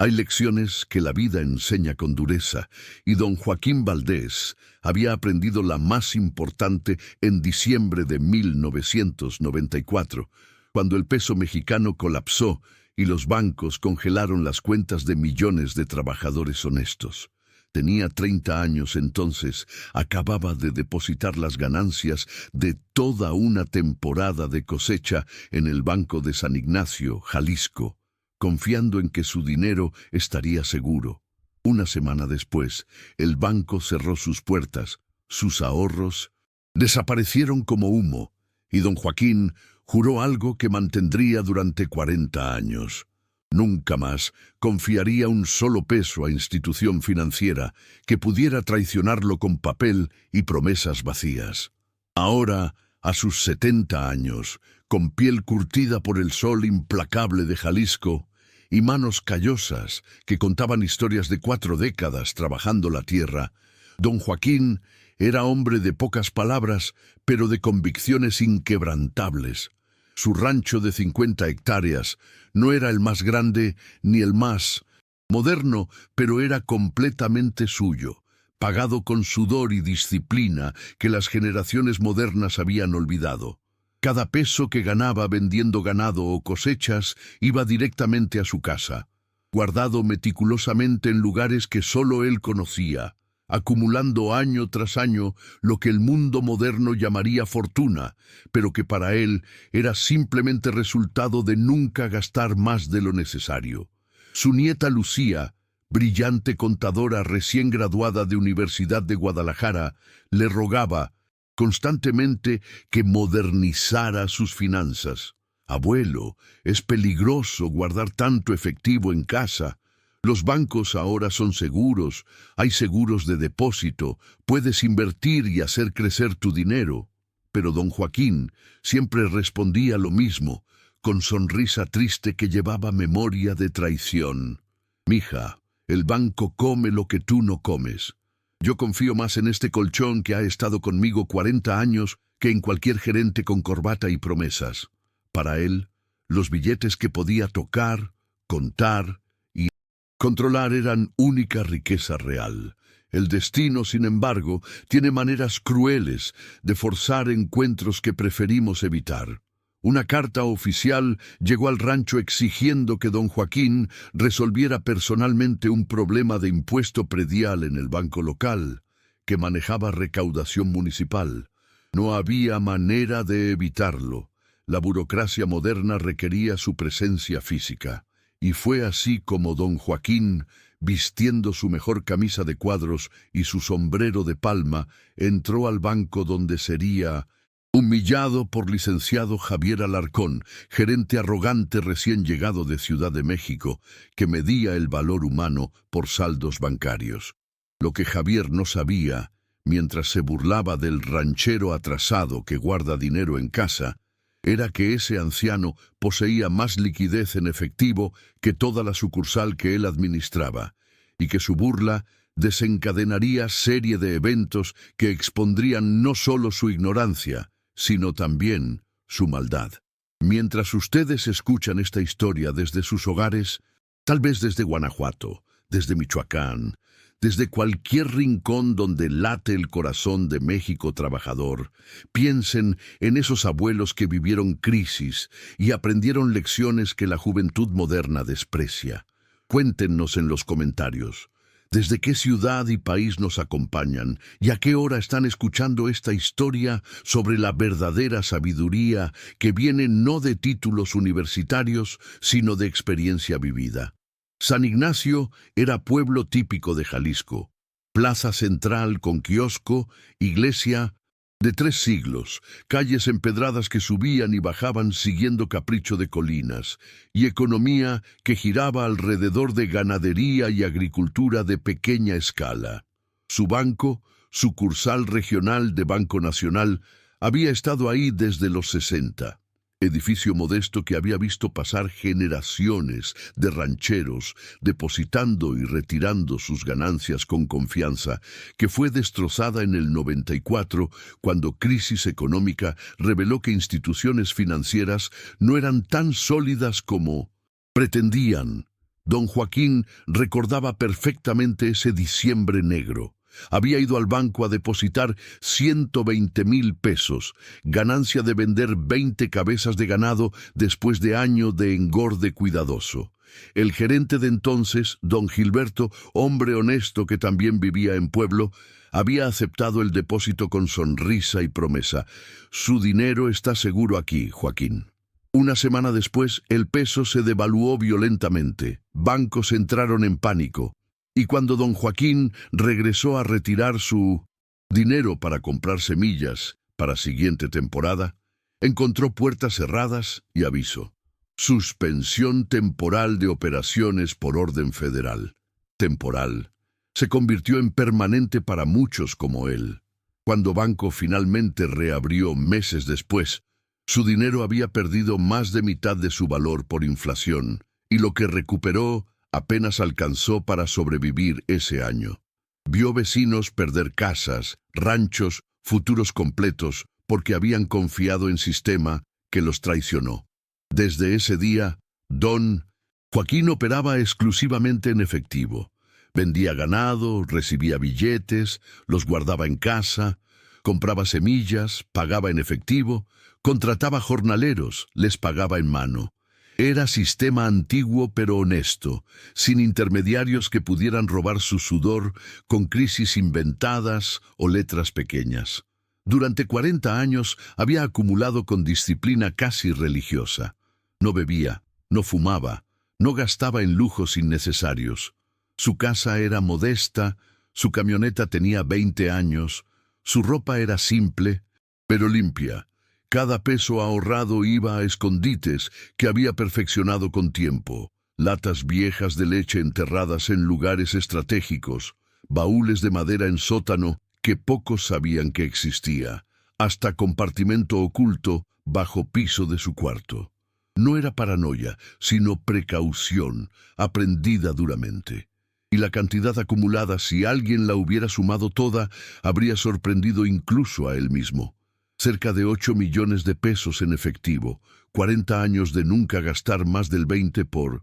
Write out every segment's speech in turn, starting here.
Hay lecciones que la vida enseña con dureza, y don Joaquín Valdés había aprendido la más importante en diciembre de 1994, cuando el peso mexicano colapsó y los bancos congelaron las cuentas de millones de trabajadores honestos. Tenía 30 años entonces, acababa de depositar las ganancias de toda una temporada de cosecha en el Banco de San Ignacio, Jalisco, confiando en que su dinero estaría seguro. Una semana después, el banco cerró sus puertas, sus ahorros desaparecieron como humo, y don Joaquín juró algo que mantendría durante 40 años. Nunca más confiaría un solo peso a institución financiera que pudiera traicionarlo con papel y promesas vacías. Ahora, a sus 70 años, con piel curtida por el sol implacable de Jalisco y manos callosas que contaban historias de 4 décadas trabajando la tierra, don Joaquín era hombre de pocas palabras, pero de convicciones inquebrantables. Su rancho de 50 hectáreas no era el más grande ni el más moderno, pero era completamente suyo, pagado con sudor y disciplina que las generaciones modernas habían olvidado. Cada peso que ganaba vendiendo ganado o cosechas iba directamente a su casa, guardado meticulosamente en lugares que solo él conocía, acumulando año tras año lo que el mundo moderno llamaría fortuna, pero que para él era simplemente resultado de nunca gastar más de lo necesario. Su nieta Lucía, brillante contadora recién graduada de Universidad de Guadalajara, le rogaba constantemente que modernizara sus finanzas. «Abuelo, es peligroso guardar tanto efectivo en casa. Los bancos ahora son seguros, hay seguros de depósito, puedes invertir y hacer crecer tu dinero». Pero don Joaquín siempre respondía lo mismo, con sonrisa triste que llevaba memoria de traición. «Mija, el banco come lo que tú no comes. Yo confío más en este colchón que ha estado conmigo 40 años que en cualquier gerente con corbata y promesas». Para él, los billetes que podía tocar, contar y controlar eran única riqueza real. El destino, sin embargo, tiene maneras crueles de forzar encuentros que preferimos evitar. Una carta oficial llegó al rancho exigiendo que don Joaquín resolviera personalmente un problema de impuesto predial en el banco local, que manejaba recaudación municipal. No había manera de evitarlo. La burocracia moderna requería su presencia física. Y fue así como don Joaquín, vistiendo su mejor camisa de cuadros y su sombrero de palma, entró al banco donde sería humillado por licenciado Javier Alarcón, gerente arrogante recién llegado de Ciudad de México, que medía el valor humano por saldos bancarios. Lo que Javier no sabía, mientras se burlaba del ranchero atrasado que guarda dinero en casa, era que ese anciano poseía más liquidez en efectivo que toda la sucursal que él administraba, y que su burla desencadenaría serie de eventos que expondrían no solo su ignorancia, sino también su maldad. Mientras ustedes escuchan esta historia desde sus hogares, tal vez desde Guanajuato, desde Michoacán, desde cualquier rincón donde late el corazón de México trabajador, piensen en esos abuelos que vivieron crisis y aprendieron lecciones que la juventud moderna desprecia. Cuéntenos en los comentarios desde qué ciudad y país nos acompañan y a qué hora están escuchando esta historia sobre la verdadera sabiduría que viene no de títulos universitarios, sino de experiencia vivida. San Ignacio era pueblo típico de Jalisco, plaza central con kiosco, iglesia de 3 siglos, calles empedradas que subían y bajaban siguiendo capricho de colinas, y economía que giraba alrededor de ganadería y agricultura de pequeña escala. Su banco, sucursal regional de Banco Nacional, había estado ahí desde los 60. Edificio modesto que había visto pasar generaciones de rancheros depositando y retirando sus ganancias con confianza, que fue destrozada en el 94 cuando crisis económica reveló que instituciones financieras no eran tan sólidas como pretendían. Don Joaquín recordaba perfectamente ese diciembre negro. Había ido al banco a depositar 120,000 pesos, ganancia de vender 20 cabezas de ganado después de año de engorde cuidadoso. El gerente de entonces, don Gilberto, hombre honesto que también vivía en pueblo, había aceptado el depósito con sonrisa y promesa. Su dinero está seguro aquí, Joaquín. Una semana después, el peso se devaluó violentamente. Bancos entraron en pánico. Y cuando don Joaquín regresó a retirar su dinero para comprar semillas para siguiente temporada, encontró puertas cerradas y aviso: suspensión temporal de operaciones por orden federal. Temporal. Se convirtió en permanente para muchos como él. Cuando Banco finalmente reabrió meses después, su dinero había perdido más de mitad de su valor por inflación, y lo que recuperó apenas alcanzó para sobrevivir ese año. Vio vecinos perder casas, ranchos, futuros completos, porque habían confiado en sistema que los traicionó. Desde ese día, don Joaquín operaba exclusivamente en efectivo. Vendía ganado, recibía billetes, los guardaba en casa, compraba semillas, pagaba en efectivo, contrataba jornaleros, les pagaba en mano. Era sistema antiguo pero honesto, sin intermediarios que pudieran robar su sudor con crisis inventadas o letras pequeñas. Durante 40 años había acumulado con disciplina casi religiosa. No bebía, no fumaba, no gastaba en lujos innecesarios. Su casa era modesta, su camioneta tenía 20 años, su ropa era simple, pero limpia. Cada peso ahorrado iba a escondites que había perfeccionado con tiempo. Latas viejas de leche enterradas en lugares estratégicos, baúles de madera en sótano que pocos sabían que existía, hasta compartimento oculto bajo piso de su cuarto. No era paranoia, sino precaución, aprendida duramente. Y la cantidad acumulada, si alguien la hubiera sumado toda, habría sorprendido incluso a él mismo. Cerca de 8 millones de pesos en efectivo, 40 años de nunca gastar más del 20%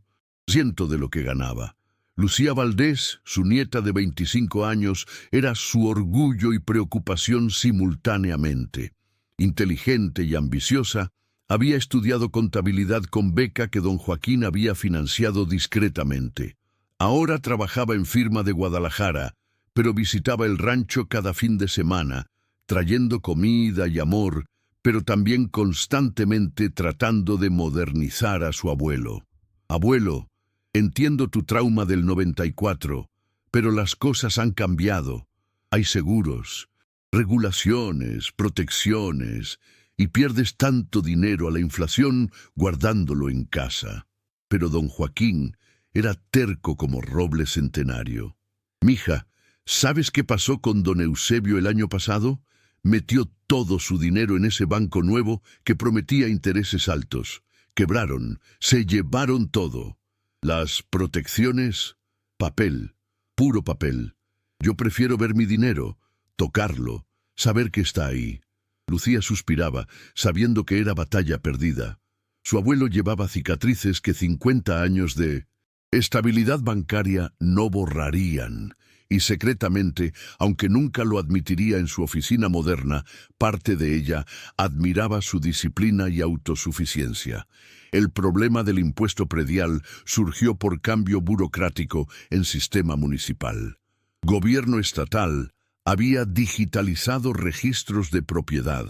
de lo que ganaba. Lucía Valdés, su nieta de 25 años, era su orgullo y preocupación simultáneamente. Inteligente y ambiciosa, había estudiado contabilidad con beca que don Joaquín había financiado discretamente. Ahora trabajaba en firma de Guadalajara, pero visitaba el rancho cada fin de semana, trayendo comida y amor, pero también constantemente tratando de modernizar a su abuelo. Abuelo, entiendo tu trauma del 94, pero las cosas han cambiado. Hay seguros, regulaciones, protecciones, y pierdes tanto dinero a la inflación guardándolo en casa. Pero don Joaquín era terco como roble centenario. Mija, ¿sabes qué pasó con don Eusebio el año pasado? Metió todo su dinero en ese banco nuevo que prometía intereses altos. Quebraron, se llevaron todo. Las protecciones, papel, puro papel. Yo prefiero ver mi dinero, tocarlo, saber que está ahí. Lucía suspiraba, sabiendo que era batalla perdida. Su abuelo llevaba cicatrices que 50 años de estabilidad bancaria no borrarían. Y secretamente, aunque nunca lo admitiría en su oficina moderna, parte de ella admiraba su disciplina y autosuficiencia. El problema del impuesto predial surgió por cambio burocrático en sistema municipal. Gobierno estatal había digitalizado registros de propiedad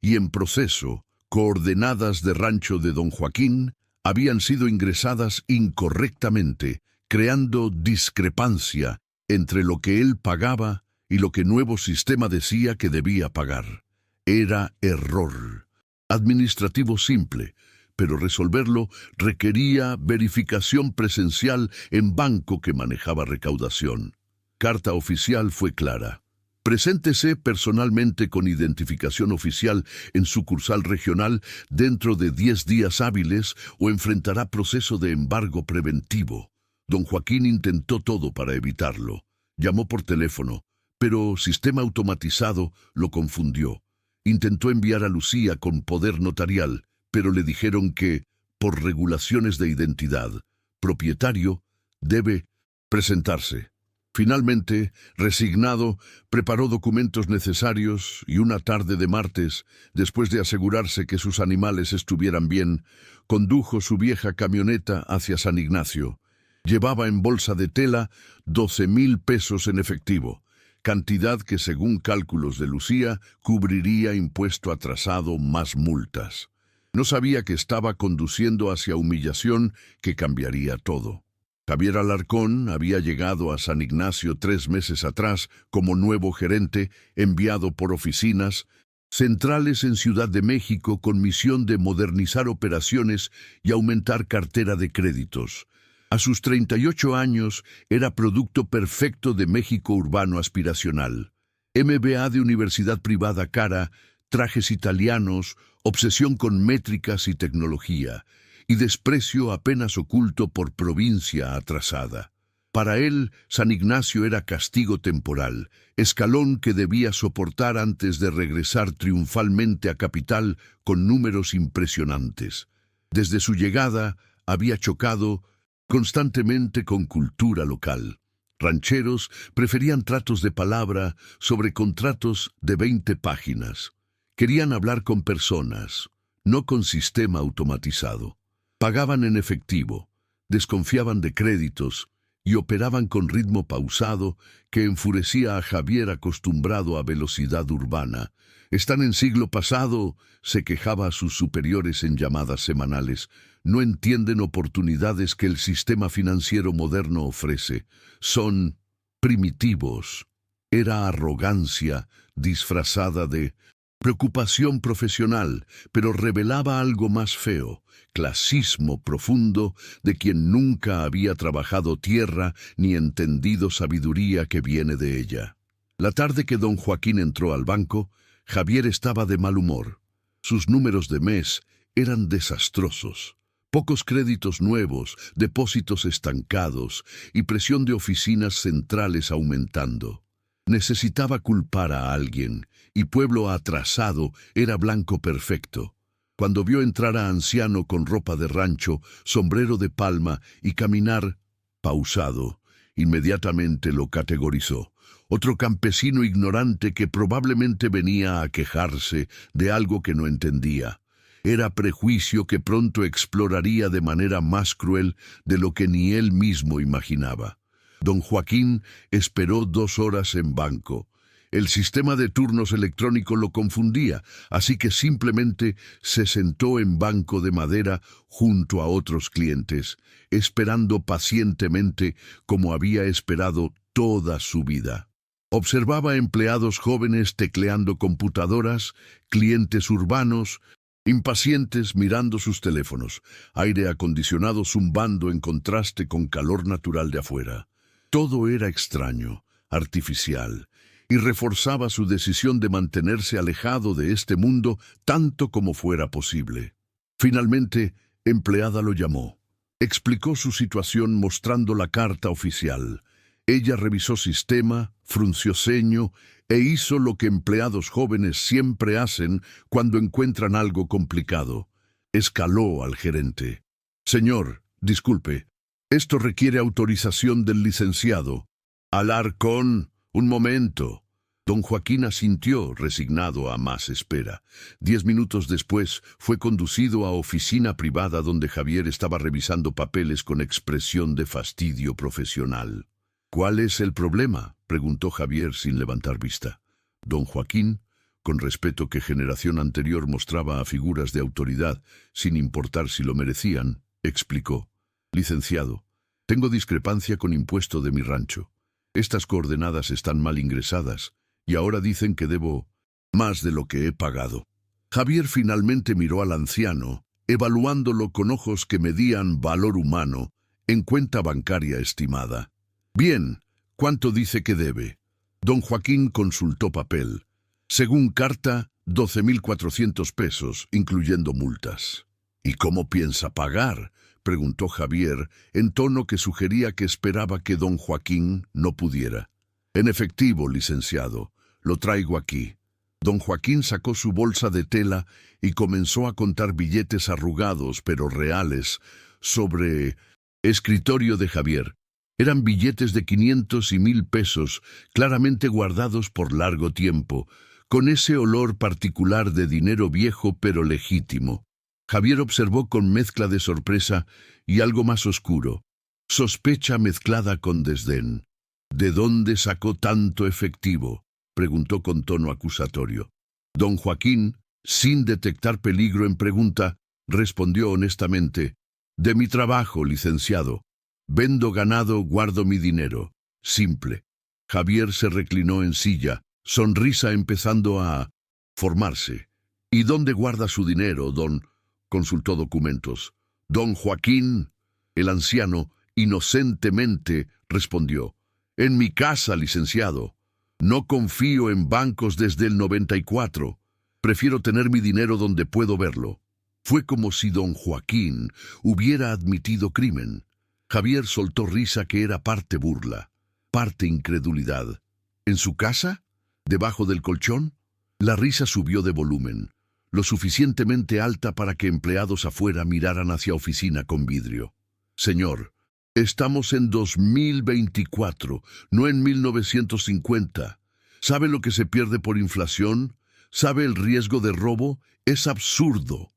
y en proceso, coordenadas de rancho de don Joaquín habían sido ingresadas incorrectamente, creando discrepancia entre lo que él pagaba y lo que nuevo sistema decía que debía pagar. Era error. Administrativo simple, pero resolverlo requería verificación presencial en banco que manejaba recaudación. Carta oficial fue clara. Preséntese personalmente con identificación oficial en sucursal regional dentro de 10 días hábiles o enfrentará proceso de embargo preventivo. Don Joaquín intentó todo para evitarlo. Llamó por teléfono, pero sistema automatizado lo confundió. Intentó enviar a Lucía con poder notarial, pero le dijeron que, por regulaciones de identidad, propietario Debe presentarse. Finalmente, resignado, preparó documentos necesarios y una tarde de martes, después de asegurarse que sus animales estuvieran bien, condujo su vieja camioneta hacia San Ignacio. Llevaba en bolsa de tela 12,000 pesos en efectivo, cantidad que según cálculos de Lucía cubriría impuesto atrasado más multas. No sabía que estaba conduciendo hacia humillación que cambiaría todo. Javier Alarcón había llegado a San Ignacio 3 meses atrás como nuevo gerente enviado por oficinas centrales en Ciudad de México con misión de modernizar operaciones y aumentar cartera de créditos. A sus 38 años era producto perfecto de México urbano aspiracional. MBA de universidad privada cara, trajes italianos, obsesión con métricas y tecnología, y desprecio apenas oculto por provincia atrasada. Para él, San Ignacio era castigo temporal, escalón que debía soportar antes de regresar triunfalmente a capital con números impresionantes. Desde su llegada, había chocado constantemente con cultura local. Rancheros preferían tratos de palabra sobre contratos de 20 páginas. Querían hablar con personas, no con sistema automatizado. Pagaban en efectivo, desconfiaban de créditos y operaban con ritmo pausado que enfurecía a Javier acostumbrado a velocidad urbana. «Están en siglo pasado», se quejaba a sus superiores en llamadas semanales. «No entienden oportunidades que el sistema financiero moderno ofrece. Son primitivos». Era arrogancia disfrazada de preocupación profesional, pero revelaba algo más feo, clasismo profundo de quien nunca había trabajado tierra ni entendido sabiduría que viene de ella. La tarde que don Joaquín entró al banco, Javier estaba de mal humor. Sus números de mes eran desastrosos. Pocos créditos nuevos, depósitos estancados y presión de oficinas centrales aumentando. Necesitaba culpar a alguien, y pueblo atrasado era blanco perfecto. Cuando vio entrar a anciano con ropa de rancho, sombrero de palma y caminar pausado, inmediatamente lo categorizó. Otro campesino ignorante que probablemente venía a quejarse de algo que no entendía. Era prejuicio que pronto exploraría de manera más cruel de lo que ni él mismo imaginaba. Don Joaquín esperó 2 horas en banco. El sistema de turnos electrónico lo confundía, así que simplemente se sentó en banco de madera junto a otros clientes, esperando pacientemente como había esperado toda su vida. Observaba empleados jóvenes tecleando computadoras, clientes urbanos, impacientes mirando sus teléfonos, aire acondicionado zumbando en contraste con calor natural de afuera. Todo era extraño, artificial, y reforzaba su decisión de mantenerse alejado de este mundo tanto como fuera posible. Finalmente, empleada lo llamó. Explicó su situación mostrando la carta oficial. Ella revisó sistema, frunció ceño e hizo lo que empleados jóvenes siempre hacen cuando encuentran algo complicado. Escaló al gerente. «Señor, disculpe, esto requiere autorización del licenciado». «Alarcón, un momento». Don Joaquín asintió, resignado a más espera. 10 minutos después, fue conducido a oficina privada donde Javier estaba revisando papeles con expresión de fastidio profesional. «¿Cuál es el problema?», preguntó Javier sin levantar vista. Don Joaquín, con respeto que generación anterior mostraba a figuras de autoridad, sin importar si lo merecían, explicó. «Licenciado, tengo discrepancia con impuesto de mi rancho. Estas coordenadas están mal ingresadas y ahora dicen que debo más de lo que he pagado». Javier finalmente miró al anciano, evaluándolo con ojos que medían valor humano en cuenta bancaria estimada. «Bien, ¿cuánto dice que debe?». Don Joaquín consultó papel. Según carta, 12,400 pesos, incluyendo multas. «¿Y cómo piensa pagar?», preguntó Javier, en tono que sugería que esperaba que don Joaquín no pudiera. «En efectivo, licenciado, lo traigo aquí». Don Joaquín sacó su bolsa de tela y comenzó a contar billetes arrugados pero reales sobre escritorio de Javier. Eran billetes de 500 y 1000 pesos, claramente guardados por largo tiempo, con ese olor particular de dinero viejo pero legítimo. Javier observó con mezcla de sorpresa y algo más oscuro, sospecha mezclada con desdén. ¿De dónde sacó tanto efectivo?, preguntó con tono acusatorio. Don Joaquín, sin detectar peligro en pregunta, respondió honestamente: «De mi trabajo, licenciado. Vendo ganado, guardo mi dinero. Simple». Javier se reclinó en silla, sonrisa empezando a formarse. «¿Y dónde guarda su dinero, don?», consultó documentos. «Don Joaquín», el anciano inocentemente respondió: «En mi casa, licenciado. No confío en bancos desde el 94. Prefiero tener mi dinero donde puedo verlo». Fue como si don Joaquín hubiera admitido crimen. Javier soltó risa que era parte burla, parte incredulidad. ¿En su casa? ¿Debajo del colchón? La risa subió de volumen, lo suficientemente alta para que empleados afuera miraran hacia oficina con vidrio. «Señor, estamos en 2024, no en 1950. ¿Sabe lo que se pierde por inflación? ¿Sabe el riesgo de robo? Es absurdo».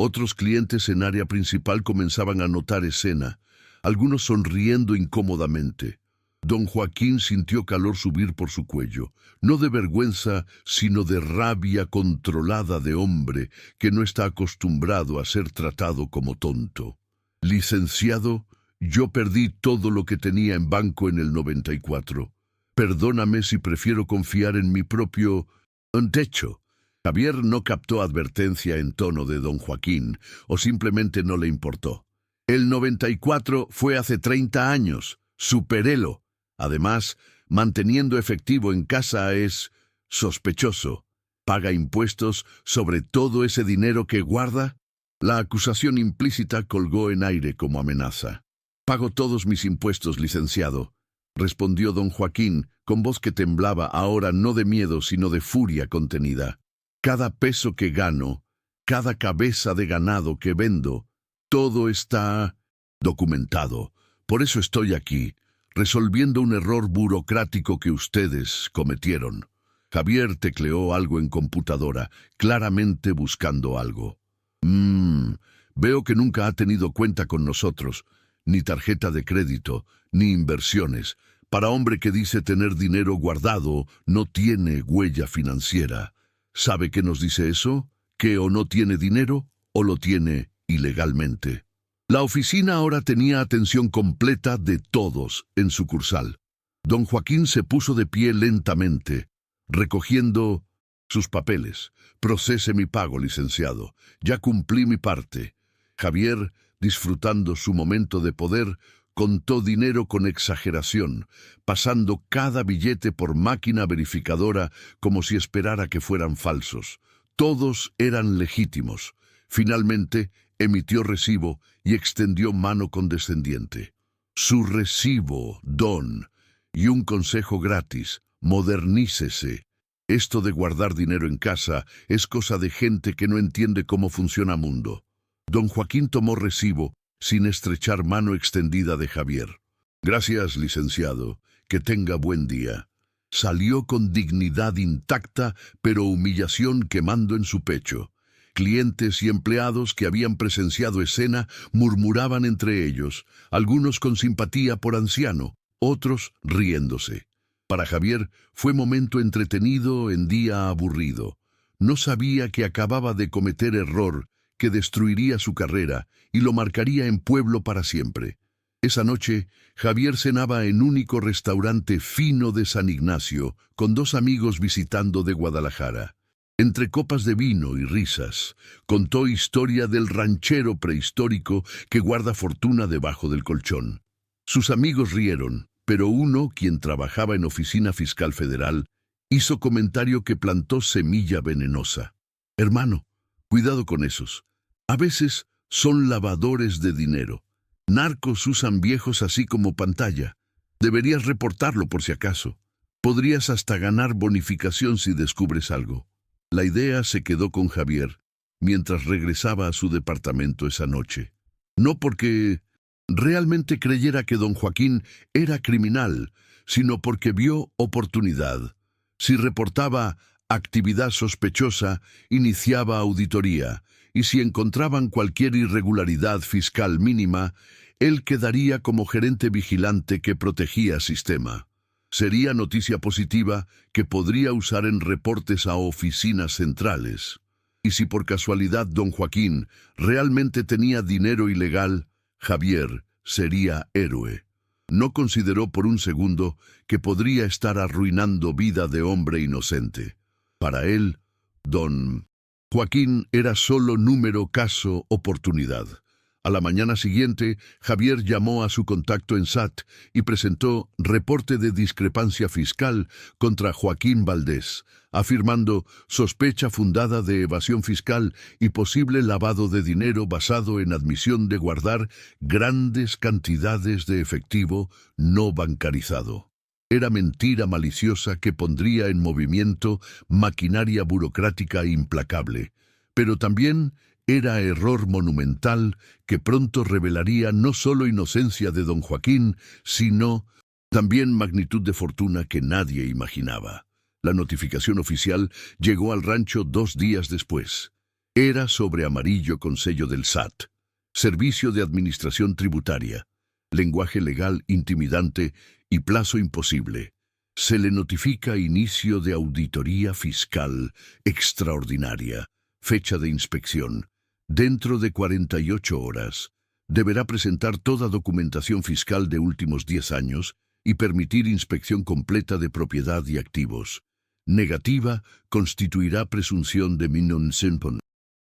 Otros clientes en área principal comenzaban a notar escena, algunos sonriendo incómodamente. Don Joaquín sintió calor subir por su cuello, no de vergüenza, sino de rabia controlada de hombre que no está acostumbrado a ser tratado como tonto. «Licenciado, yo perdí todo lo que tenía en banco en el 94. Perdóname si prefiero confiar en mi propio techo». Javier no captó advertencia en tono de don Joaquín, o simplemente no le importó. «El 94 fue hace 30 años. Supérélo. Además, manteniendo efectivo en casa es sospechoso. ¿Paga impuestos sobre todo ese dinero que guarda?». La acusación implícita colgó en aire como amenaza. «Pago todos mis impuestos, licenciado», respondió don Joaquín, con voz que temblaba ahora no de miedo sino de furia contenida. «Cada peso que gano, cada cabeza de ganado que vendo, todo está documentado. Por eso estoy aquí, resolviendo un error burocrático que ustedes cometieron». Javier tecleó algo en computadora, claramente buscando algo. Veo que nunca ha tenido cuenta con nosotros, ni tarjeta de crédito, ni inversiones. Para hombre que dice tener dinero guardado, no tiene huella financiera. ¿Sabe qué nos dice eso? Que o no tiene dinero, o lo tiene ilegalmente». La oficina ahora tenía atención completa de todos en sucursal. Don Joaquín se puso de pie lentamente, recogiendo sus papeles. «Procese mi pago, licenciado. Ya cumplí mi parte». Javier, disfrutando su momento de poder, contó dinero con exageración, pasando cada billete por máquina verificadora como si esperara que fueran falsos. Todos eran legítimos. Finalmente, emitió recibo y extendió mano condescendiente. «Su recibo, don. Y un consejo gratis: modernícese. Esto de guardar dinero en casa es cosa de gente que no entiende cómo funciona el mundo». Don Joaquín tomó recibo sin estrechar mano extendida de Javier. «Gracias, licenciado. Que tenga buen día». Salió con dignidad intacta, pero humillación quemando en su pecho. Clientes y empleados que habían presenciado escena murmuraban entre ellos, algunos con simpatía por anciano, otros riéndose. Para Javier fue momento entretenido en día aburrido. No sabía que acababa de cometer error que destruiría su carrera y lo marcaría en pueblo para siempre. Esa noche, Javier cenaba en único restaurante fino de San Ignacio, con 2 amigos visitando de Guadalajara. Entre copas de vino y risas, contó historia del ranchero prehistórico que guarda fortuna debajo del colchón. Sus amigos rieron, pero uno, quien trabajaba en Oficina Fiscal Federal, hizo comentario que plantó semilla venenosa. «Hermano, cuidado con esos. A veces son lavadores de dinero. Narcos usan viejos así como pantalla. Deberías reportarlo por si acaso. Podrías hasta ganar bonificación si descubres algo». La idea se quedó con Javier mientras regresaba a su departamento esa noche. No porque realmente creyera que don Joaquín era criminal, sino porque vio oportunidad. Si reportaba actividad sospechosa, iniciaba auditoría, y si encontraban cualquier irregularidad fiscal mínima, él quedaría como gerente vigilante que protegía sistema. Sería noticia positiva que podría usar en reportes a oficinas centrales. Y si por casualidad don Joaquín realmente tenía dinero ilegal, Javier sería héroe. No consideró por un segundo que podría estar arruinando vida de hombre inocente. Para él, don Joaquín era solo número, caso, oportunidad. A la mañana siguiente, Javier llamó a su contacto en SAT y presentó reporte de discrepancia fiscal contra Joaquín Valdés, afirmando sospecha fundada de evasión fiscal y posible lavado de dinero basado en admisión de guardar grandes cantidades de efectivo no bancarizado. Era mentira maliciosa que pondría en movimiento maquinaria burocrática implacable, pero también era error monumental que pronto revelaría no solo inocencia de don Joaquín, sino también magnitud de fortuna que nadie imaginaba. La notificación oficial llegó al rancho 2 días después. Era sobre amarillo con sello del SAT. Servicio de Administración Tributaria. Lenguaje legal intimidante y plazo imposible. Se le notifica inicio de auditoría fiscal extraordinaria. Fecha de inspección. Dentro de 48 horas, deberá presentar toda documentación fiscal de últimos 10 años y permitir inspección completa de propiedad y activos. Negativa constituirá presunción de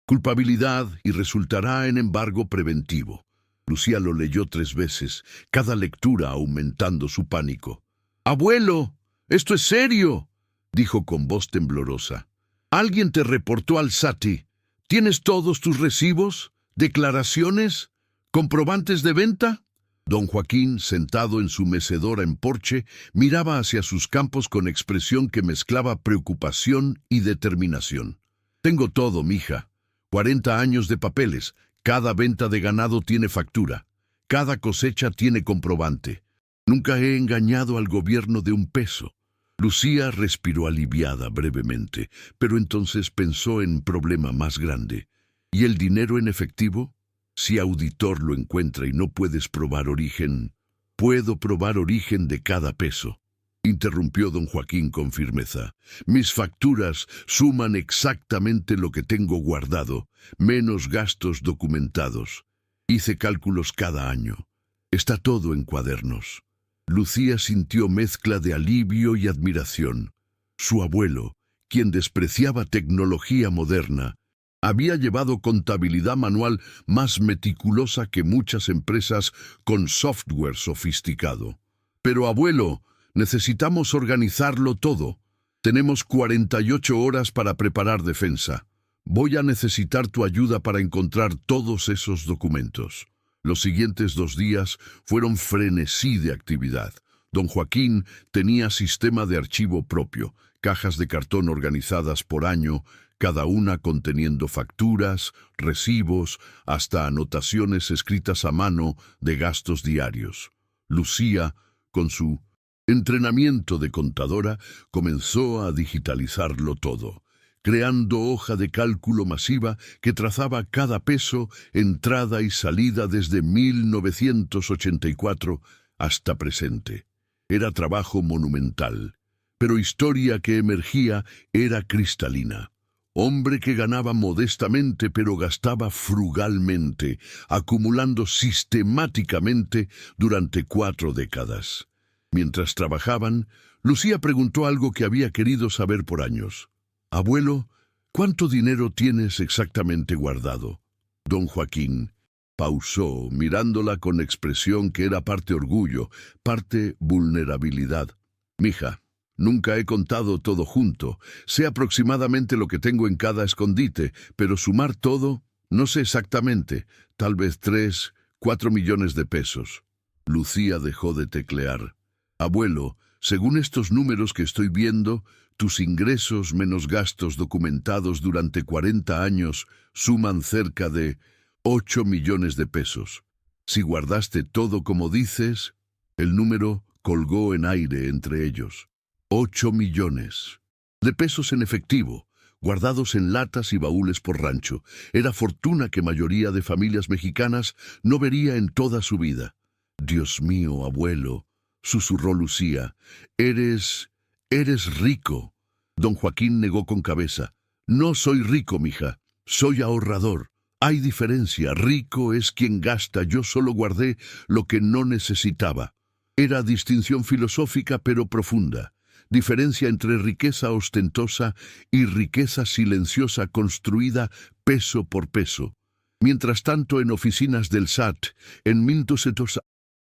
culpabilidad y resultará en embargo preventivo. Lucía lo leyó 3 veces, cada lectura aumentando su pánico. «¡Abuelo! ¡Esto es serio!», dijo con voz temblorosa. «¿Alguien te reportó al SAT? ¿Tienes todos tus recibos, declaraciones, comprobantes de venta?» Don Joaquín, sentado en su mecedora en porche, miraba hacia sus campos con expresión que mezclaba preocupación y determinación. «Tengo todo, mija. 40 años de papeles. Cada venta de ganado tiene factura. Cada cosecha tiene comprobante. Nunca he engañado al gobierno de un peso». Lucía respiró aliviada brevemente, pero entonces pensó en un problema más grande. ¿Y el dinero en efectivo? Si auditor lo encuentra y no puedes probar origen, «Puedo probar origen de cada peso», interrumpió don Joaquín con firmeza. «Mis facturas suman exactamente lo que tengo guardado, menos gastos documentados. Hice cálculos cada año. Está todo en cuadernos». Lucía sintió mezcla de alivio y admiración. Su abuelo, quien despreciaba tecnología moderna, había llevado contabilidad manual más meticulosa que muchas empresas con software sofisticado. «Pero abuelo, necesitamos organizarlo todo. Tenemos 48 horas para preparar defensa. Voy a necesitar tu ayuda para encontrar todos esos documentos». Los siguientes 2 días fueron frenesí de actividad. Don Joaquín tenía sistema de archivo propio, cajas de cartón organizadas por año, cada una conteniendo facturas, recibos, hasta anotaciones escritas a mano de gastos diarios. Lucía, con su entrenamiento de contadora, comenzó a digitalizarlo todo, creando hoja de cálculo masiva que trazaba cada peso, entrada y salida desde 1984 hasta presente. Era trabajo monumental, pero historia que emergía era cristalina. Hombre que ganaba modestamente pero gastaba frugalmente, acumulando sistemáticamente durante 4 décadas. Mientras trabajaban, Lucía preguntó algo que había querido saber por años. «Abuelo, ¿cuánto dinero tienes exactamente guardado?» Don Joaquín pausó, mirándola con expresión que era parte orgullo, parte vulnerabilidad. «Mija, nunca he contado todo junto. Sé aproximadamente lo que tengo en cada escondite, pero sumar todo, no sé exactamente. Tal vez 3, 4 millones de pesos». Lucía dejó de teclear. «Abuelo, según estos números que estoy viendo, tus ingresos menos gastos documentados durante 40 años suman cerca de 8 millones de pesos. Si guardaste todo como dices, el número colgó en aire entre ellos. 8 millones de pesos en efectivo, guardados en latas y baúles por rancho. Era fortuna que mayoría de familias mexicanas no vería en toda su vida. Dios mío, abuelo, susurró Lucía, eres rico. Don Joaquín negó con cabeza. No soy rico, mija, soy ahorrador. Hay diferencia, rico es quien gasta, yo solo guardé lo que no necesitaba. Era distinción filosófica pero profunda. Diferencia entre riqueza ostentosa y riqueza silenciosa construida peso por peso. Mientras tanto, en oficinas del SAT, en 1200,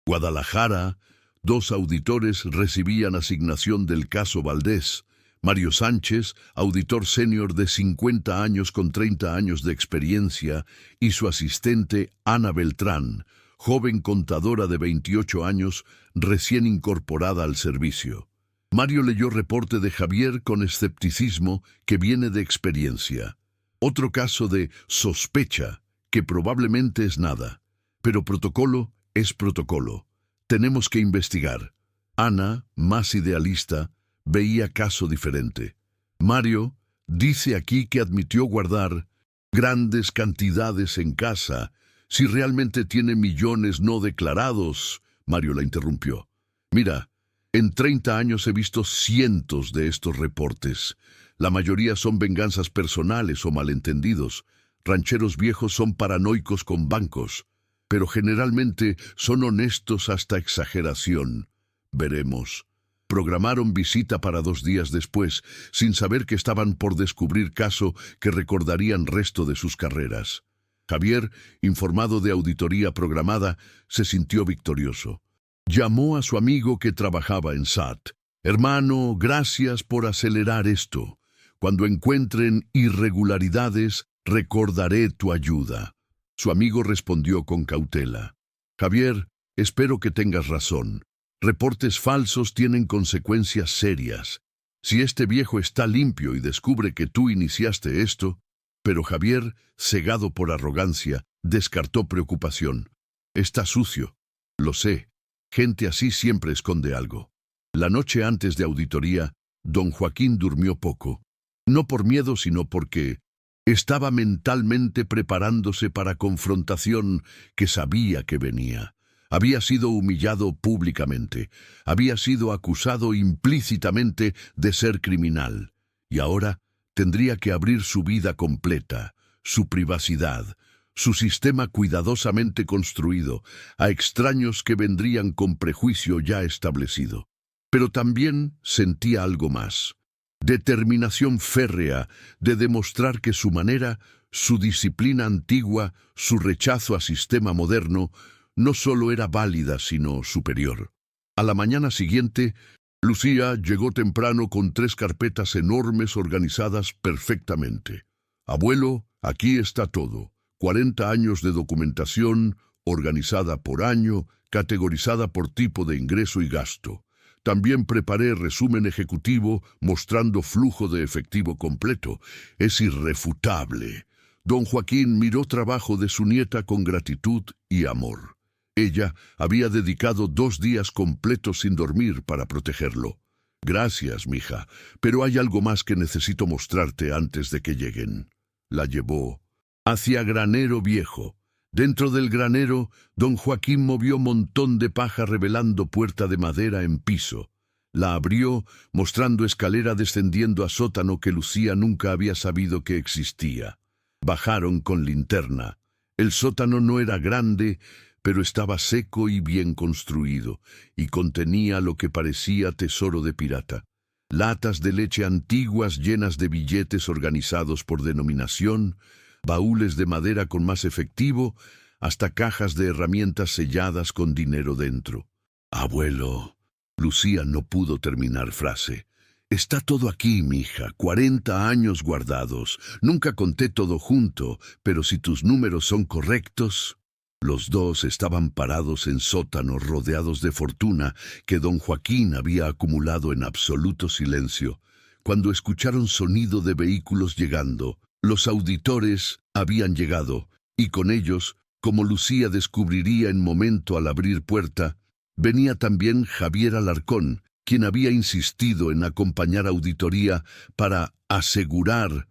Guadalajara, 2 auditores recibían asignación del caso Valdés. Mario Sánchez, auditor senior de 50 años con 30 años de experiencia, y su asistente Ana Beltrán, joven contadora de 28 años, recién incorporada al servicio. Mario leyó reporte de Javier con escepticismo que viene de experiencia. Otro caso de sospecha, que probablemente es nada. Pero protocolo es protocolo. Tenemos que investigar. Ana, más idealista, veía caso diferente. Mario dice aquí que admitió guardar grandes cantidades en casa. Si realmente tiene millones no declarados, Mario la interrumpió. Mira, en 30 años he visto cientos de estos reportes. La mayoría son venganzas personales o malentendidos. Rancheros viejos son paranoicos con bancos, pero generalmente son honestos hasta exageración. Veremos. Programaron visita para 2 días después, sin saber que estaban por descubrir caso que recordarían resto de sus carreras. Javier, informado de auditoría programada, se sintió victorioso. Llamó a su amigo que trabajaba en SAT. Hermano, gracias por acelerar esto. Cuando encuentren irregularidades, recordaré tu ayuda. Su amigo respondió con cautela. Javier, espero que tengas razón. Reportes falsos tienen consecuencias serias. Si este viejo está limpio y descubre que tú iniciaste esto... Pero Javier, cegado por arrogancia, descartó preocupación. Está sucio. Lo sé. Gente así siempre esconde algo. La noche antes de auditoría, don Joaquín durmió poco. No por miedo, sino porque estaba mentalmente preparándose para confrontación que sabía que venía. Había sido humillado públicamente. Había sido acusado implícitamente de ser criminal. Y ahora tendría que abrir su vida completa, su privacidad, su sistema cuidadosamente construido, a extraños que vendrían con prejuicio ya establecido. Pero también sentía algo más. Determinación férrea de demostrar que su manera, su disciplina antigua, su rechazo a sistema moderno, no solo era válida, sino superior. A la mañana siguiente, Lucía llegó temprano con 3 carpetas enormes organizadas perfectamente. Abuelo, aquí está todo. 40 años de documentación, organizada por año, categorizada por tipo de ingreso y gasto. También preparé resumen ejecutivo mostrando flujo de efectivo completo. Es irrefutable. Don Joaquín miró trabajo de su nieta con gratitud y amor. Ella había dedicado 2 días completos sin dormir para protegerlo. Gracias, mija, pero hay algo más que necesito mostrarte antes de que lleguen. La llevó hacia Granero Viejo. Dentro del granero, don Joaquín movió montón de paja revelando puerta de madera en piso. La abrió, mostrando escalera descendiendo a sótano que Lucía nunca había sabido que existía. Bajaron con linterna. El sótano no era grande, pero estaba seco y bien construido, y contenía lo que parecía tesoro de pirata. Latas de leche antiguas llenas de billetes organizados por denominación, baúles de madera con más efectivo, hasta cajas de herramientas selladas con dinero dentro. Abuelo, Lucía no pudo terminar frase. Está todo aquí, mija, 40 años guardados. Nunca conté todo junto, pero si tus números son correctos... Los dos estaban parados en sótanos rodeados de fortuna que don Joaquín había acumulado en absoluto silencio, cuando escucharon sonido de vehículos llegando. Los auditores habían llegado, y con ellos Como Lucía descubriría en momento al abrir puerta, venía también Javier Alarcón, quien había insistido en acompañar a auditoría para asegurar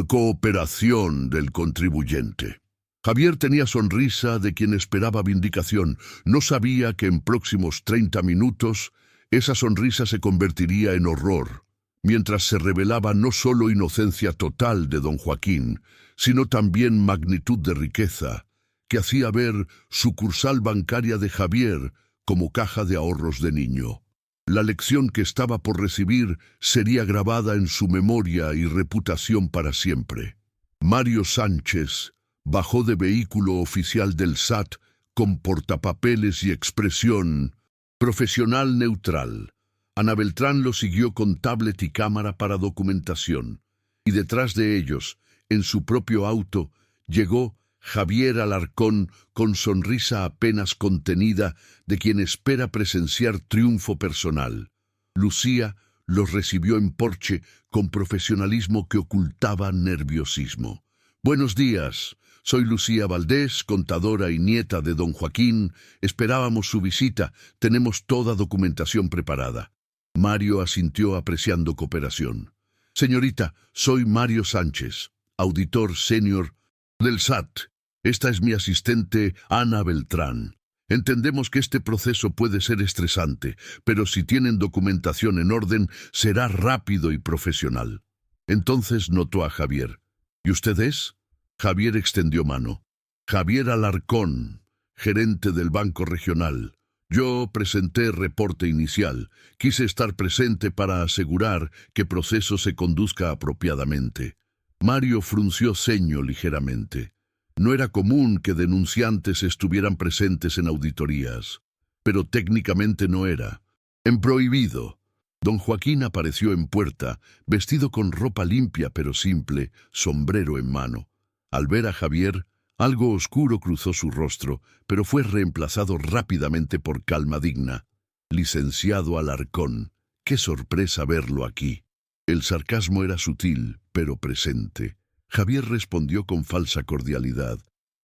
cooperación del contribuyente. Javier tenía sonrisa de quien esperaba vindicación. No sabía que en próximos 30 minutos esa sonrisa se convertiría en horror, mientras se revelaba no solo inocencia total de don Joaquín, sino también magnitud de riqueza, que hacía ver sucursal bancaria de Javier como caja de ahorros de niño. La lección que estaba por recibir sería grabada en su memoria y reputación para siempre. Mario Sánchez bajó de vehículo oficial del SAT con portapapeles y expresión profesional neutral. Ana Beltrán lo siguió con tablet y cámara para documentación. Y detrás de ellos, en su propio auto, llegó Javier Alarcón con sonrisa apenas contenida de quien espera presenciar triunfo personal. Lucía los recibió en porche con profesionalismo que ocultaba nerviosismo. «Buenos días. Soy Lucía Valdés, contadora y nieta de don Joaquín. Esperábamos su visita. Tenemos toda documentación preparada». Mario asintió apreciando cooperación. «Señorita, soy Mario Sánchez, auditor senior del SAT. Esta es mi asistente Ana Beltrán. Entendemos que este proceso puede ser estresante, pero si tienen documentación en orden, será rápido y profesional». Entonces notó a Javier. «¿Y usted es?» Javier extendió mano. «Javier Alarcón, gerente del Banco Regional. Yo presenté reporte inicial. Quise estar presente para asegurar que el proceso se conduzca apropiadamente». Mario frunció ceño ligeramente. No era común que denunciantes estuvieran presentes en auditorías, pero técnicamente no era. En prohibido, don Joaquín apareció en puerta, vestido con ropa limpia pero simple, sombrero en mano. Al ver a Javier, algo oscuro cruzó su rostro, pero fue reemplazado rápidamente por calma digna. «Licenciado Alarcón, qué sorpresa verlo aquí». El sarcasmo era sutil, pero presente. Javier respondió con falsa cordialidad.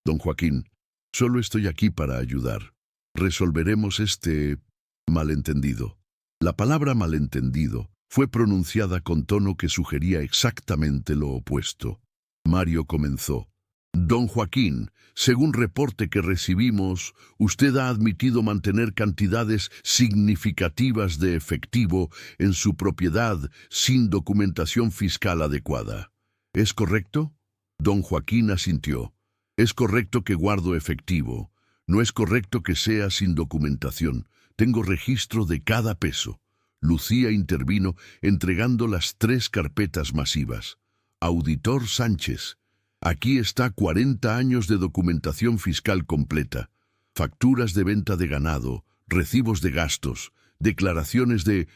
«Don Joaquín, solo estoy aquí para ayudar. Resolveremos este malentendido». La palabra malentendido fue pronunciada con tono que sugería exactamente lo opuesto. Mario comenzó. «Don Joaquín, según reporte que recibimos, usted ha admitido mantener cantidades significativas de efectivo en su propiedad sin documentación fiscal adecuada. ¿Es correcto?» Don Joaquín asintió. «Es correcto que guardo efectivo. No es correcto que sea sin documentación. Tengo registro de cada peso». Lucía intervino entregando las 3 carpetas masivas. «Auditor Sánchez, aquí está 40 años de documentación fiscal completa. Facturas de venta de ganado, recibos de gastos, declaraciones de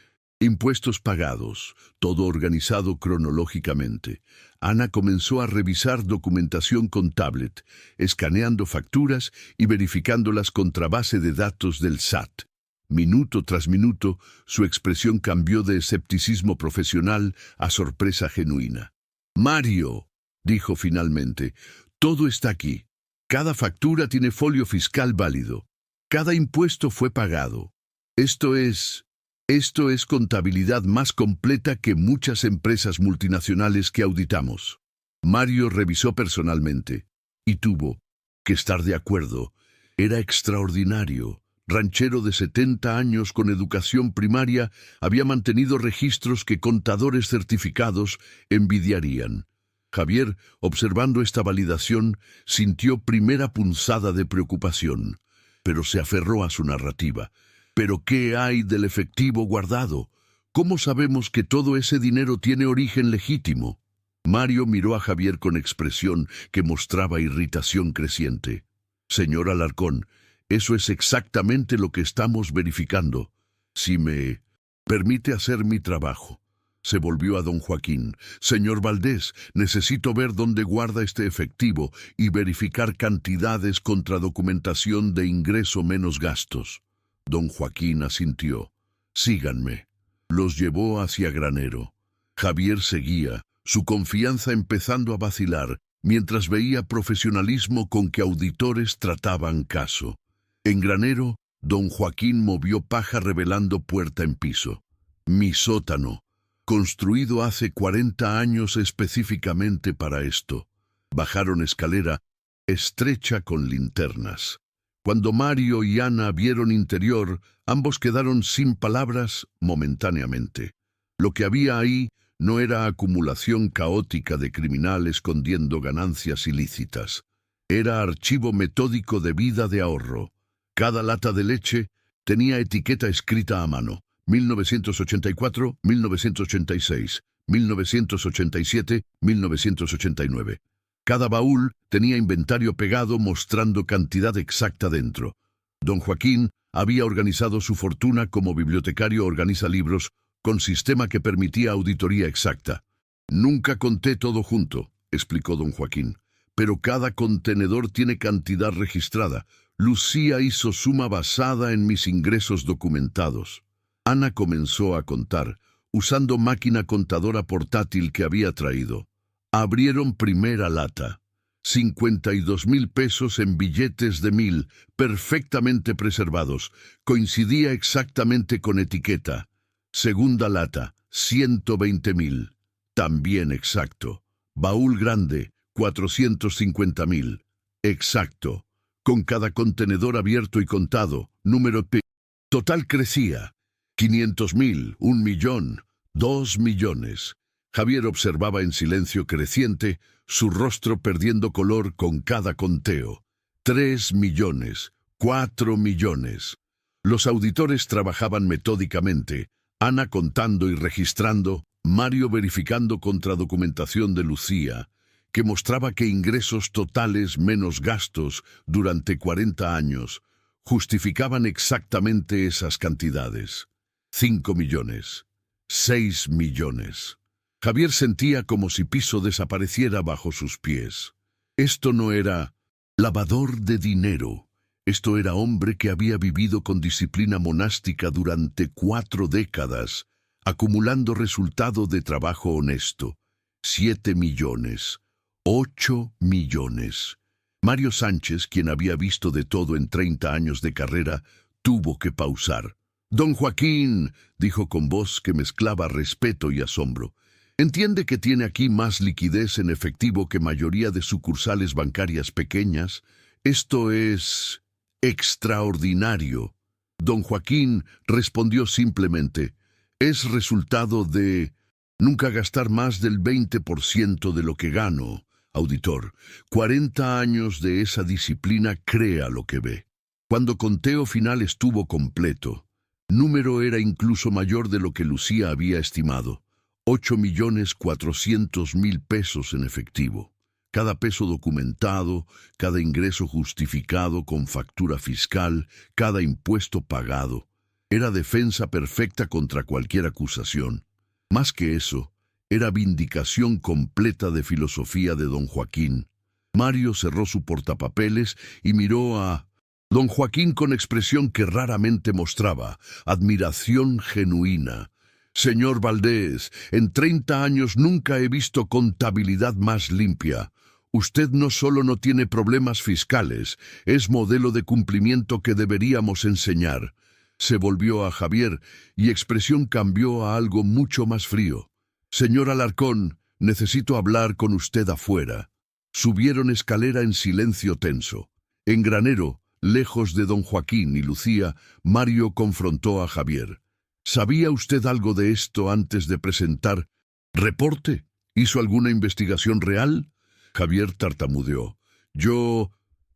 impuestos pagados, todo organizado cronológicamente». Ana comenzó a revisar documentación con tablet, escaneando facturas y verificándolas contra base de datos del SAT. Minuto tras minuto, su expresión cambió de escepticismo profesional a sorpresa genuina. «Mario», dijo finalmente, «todo está aquí. Cada factura tiene folio fiscal válido. Cada impuesto fue pagado. Esto es contabilidad más completa que muchas empresas multinacionales que auditamos». Mario revisó personalmente y tuvo que estar de acuerdo. Era extraordinario. Ranchero de 70 años con educación primaria, había mantenido registros que contadores certificados envidiarían. Javier, observando esta validación, sintió primera punzada de preocupación, pero se aferró a su narrativa. «¿Pero qué hay del efectivo guardado? ¿Cómo sabemos que todo ese dinero tiene origen legítimo?» Mario miró a Javier con expresión que mostraba irritación creciente. «Señor Alarcón, eso es exactamente lo que estamos verificando. Si me permite hacer mi trabajo». Se volvió a don Joaquín. «Señor Valdés, necesito ver dónde guarda este efectivo y verificar cantidades contra documentación de ingreso menos gastos». Don Joaquín asintió. «Síganme». Los llevó hacia granero. Javier seguía, su confianza empezando a vacilar, mientras veía profesionalismo con que auditores trataban caso. En Granero, don Joaquín movió paja revelando puerta en piso. Mi sótano, construido hace 40 años específicamente para esto. Bajaron escalera estrecha con linternas. Cuando Mario y Ana vieron interior, ambos quedaron sin palabras momentáneamente. Lo que había ahí no era acumulación caótica de criminal escondiendo ganancias ilícitas. Era archivo metódico de vida de ahorro. Cada lata de leche tenía etiqueta escrita a mano. 1984, 1986, 1987, 1989. Cada baúl tenía inventario pegado mostrando cantidad exacta dentro. Don Joaquín había organizado su fortuna como bibliotecario organiza libros, con sistema que permitía auditoría exacta. Nunca conté todo junto, explicó don Joaquín, pero cada contenedor tiene cantidad registrada. Lucía hizo suma basada en mis ingresos documentados. Ana comenzó a contar, usando máquina contadora portátil que había traído. Abrieron primera lata. 52,000 pesos en billetes de 1,000, perfectamente preservados. Coincidía exactamente con etiqueta. Segunda lata, 120,000. También exacto. Baúl grande, 450,000. Exacto. Con cada contenedor abierto y contado, número P. Total crecía. 500,000, 1,000,000, 2,000,000. Javier observaba en silencio creciente, su rostro perdiendo color con cada conteo. 3,000,000, 4,000,000. Los auditores trabajaban metódicamente, Ana contando y registrando, Mario verificando contra documentación de Lucía, que mostraba que ingresos totales menos gastos durante 40 años justificaban exactamente esas cantidades. 5,000,000, 6,000,000. Javier sentía como si piso desapareciera bajo sus pies. Esto no era lavador de dinero. Esto era hombre que había vivido con disciplina monástica durante 4 décadas, acumulando resultado de trabajo honesto. 7,000,000, 8,000,000. Mario Sánchez, quien había visto de todo en 30 años de carrera, tuvo que pausar. «Don Joaquín», dijo con voz que mezclaba respeto y asombro, «entiende que tiene aquí más liquidez en efectivo que mayoría de sucursales bancarias pequeñas. Esto es extraordinario». Don Joaquín respondió simplemente, «Es resultado de nunca gastar más del 20% de lo que gano, auditor. 40 años de esa disciplina, crea lo que ve». Cuando conteo final estuvo completo, número era incluso mayor de lo que Lucía había estimado. 8,400,000 pesos en efectivo. Cada peso documentado, cada ingreso justificado con factura fiscal, cada impuesto pagado. Era defensa perfecta contra cualquier acusación. Más que eso, era vindicación completa de filosofía de don Joaquín. Mario cerró su portapapeles y miró a don Joaquín con expresión que raramente mostraba, admiración genuina. «Señor Valdés, en 30 años nunca he visto contabilidad más limpia. Usted no solo no tiene problemas fiscales, es modelo de cumplimiento que deberíamos enseñar». Se volvió a Javier y expresión cambió a algo mucho más frío. «Señor Alarcón, necesito hablar con usted afuera». Subieron escalera en silencio tenso. En Granero, lejos de don Joaquín y Lucía, Mario confrontó a Javier. «¿Sabía usted algo de esto antes de presentar reporte? ¿Hizo alguna investigación real?» Javier tartamudeó.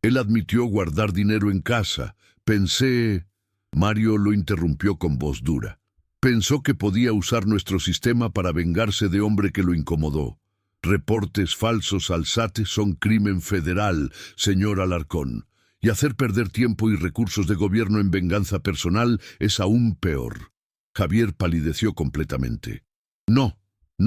Él admitió guardar dinero en casa. Pensé... Mario lo interrumpió con voz dura. Pensó que podía usar nuestro sistema para vengarse de hombre que lo incomodó. Reportes falsos al SAT son crimen federal, señor Alarcón. Y hacer perder tiempo y recursos de gobierno en venganza personal es aún peor. Javier palideció completamente. No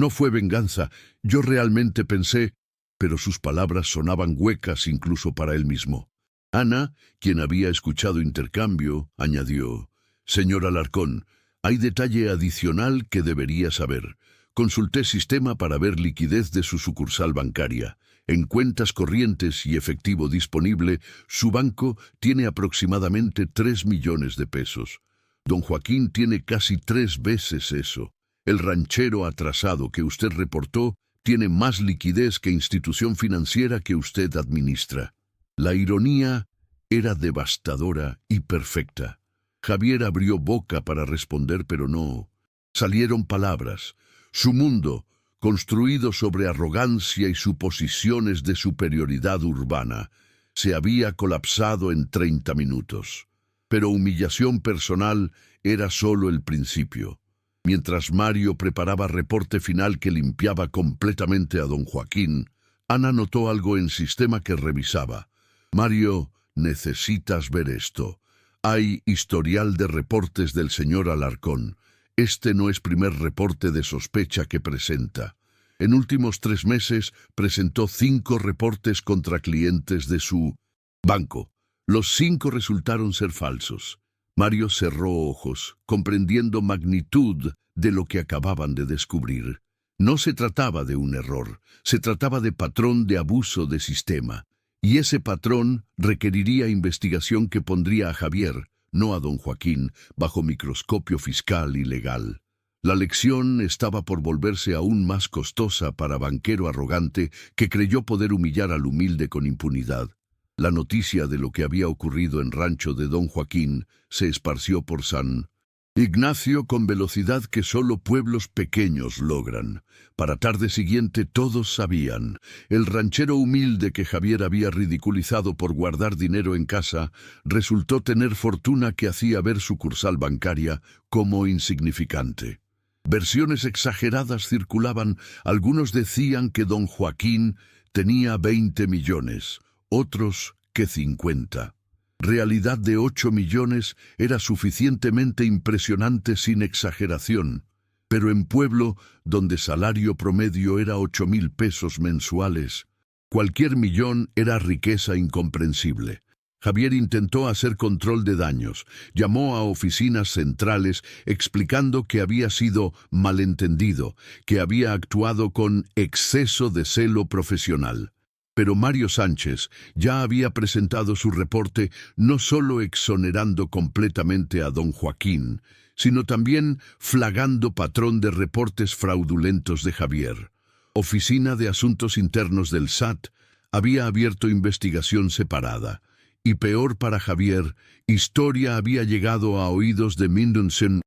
fue venganza. Yo realmente pensé... Pero sus palabras sonaban huecas incluso para él mismo. Ana, quien había escuchado intercambio, añadió, «Señor Alarcón, hay detalle adicional que debería saber. Consulté sistema para ver liquidez de su sucursal bancaria. En cuentas corrientes y efectivo disponible, su banco tiene aproximadamente 3 millones de pesos. Don Joaquín tiene casi 3 veces eso. El ranchero atrasado que usted reportó tiene más liquidez que institución financiera que usted administra. La ironía era devastadora y perfecta. Javier abrió boca para responder, pero no. Salieron palabras. Su mundo, construido sobre arrogancia y suposiciones de superioridad urbana, se había colapsado en 30 minutos. Pero humillación personal era solo el principio. Mientras Mario preparaba reporte final que limpiaba completamente a don Joaquín, Ana notó algo en sistema que revisaba. Mario, necesitas ver esto. Hay historial de reportes del señor Alarcón. Este no es primer reporte de sospecha que presenta. En últimos 3 meses presentó 5 reportes contra clientes de su banco. Los 5 resultaron ser falsos. Mario cerró ojos, comprendiendo magnitud de lo que acababan de descubrir. No se trataba de un error, se trataba de patrón de abuso de sistema. Y ese patrón requeriría investigación que pondría a Javier, no a don Joaquín, bajo microscopio fiscal y legal. La lección estaba por volverse aún más costosa para banquero arrogante que creyó poder humillar al humilde con impunidad. La noticia de lo que había ocurrido en rancho de don Joaquín se esparció por San Ignacio con velocidad que solo pueblos pequeños logran. Para tarde siguiente todos sabían. El ranchero humilde que Javier había ridiculizado por guardar dinero en casa resultó tener fortuna que hacía ver sucursal bancaria como insignificante. Versiones exageradas circulaban. Algunos decían que don Joaquín tenía 20 millones, otros que 50. Realidad de 8 millones era suficientemente impresionante sin exageración, pero en pueblo donde salario promedio era 8,000 pesos mensuales, cualquier millón era riqueza incomprensible. Javier intentó hacer control de daños, llamó a oficinas centrales explicando que había sido malentendido, que había actuado con exceso de celo profesional. Pero Mario Sánchez ya había presentado su reporte no solo exonerando completamente a don Joaquín, sino también flagando patrón de reportes fraudulentos de Javier. Oficina de Asuntos Internos del SAT había abierto investigación separada. Y peor para Javier, historia había llegado a oídos de Mindunsen,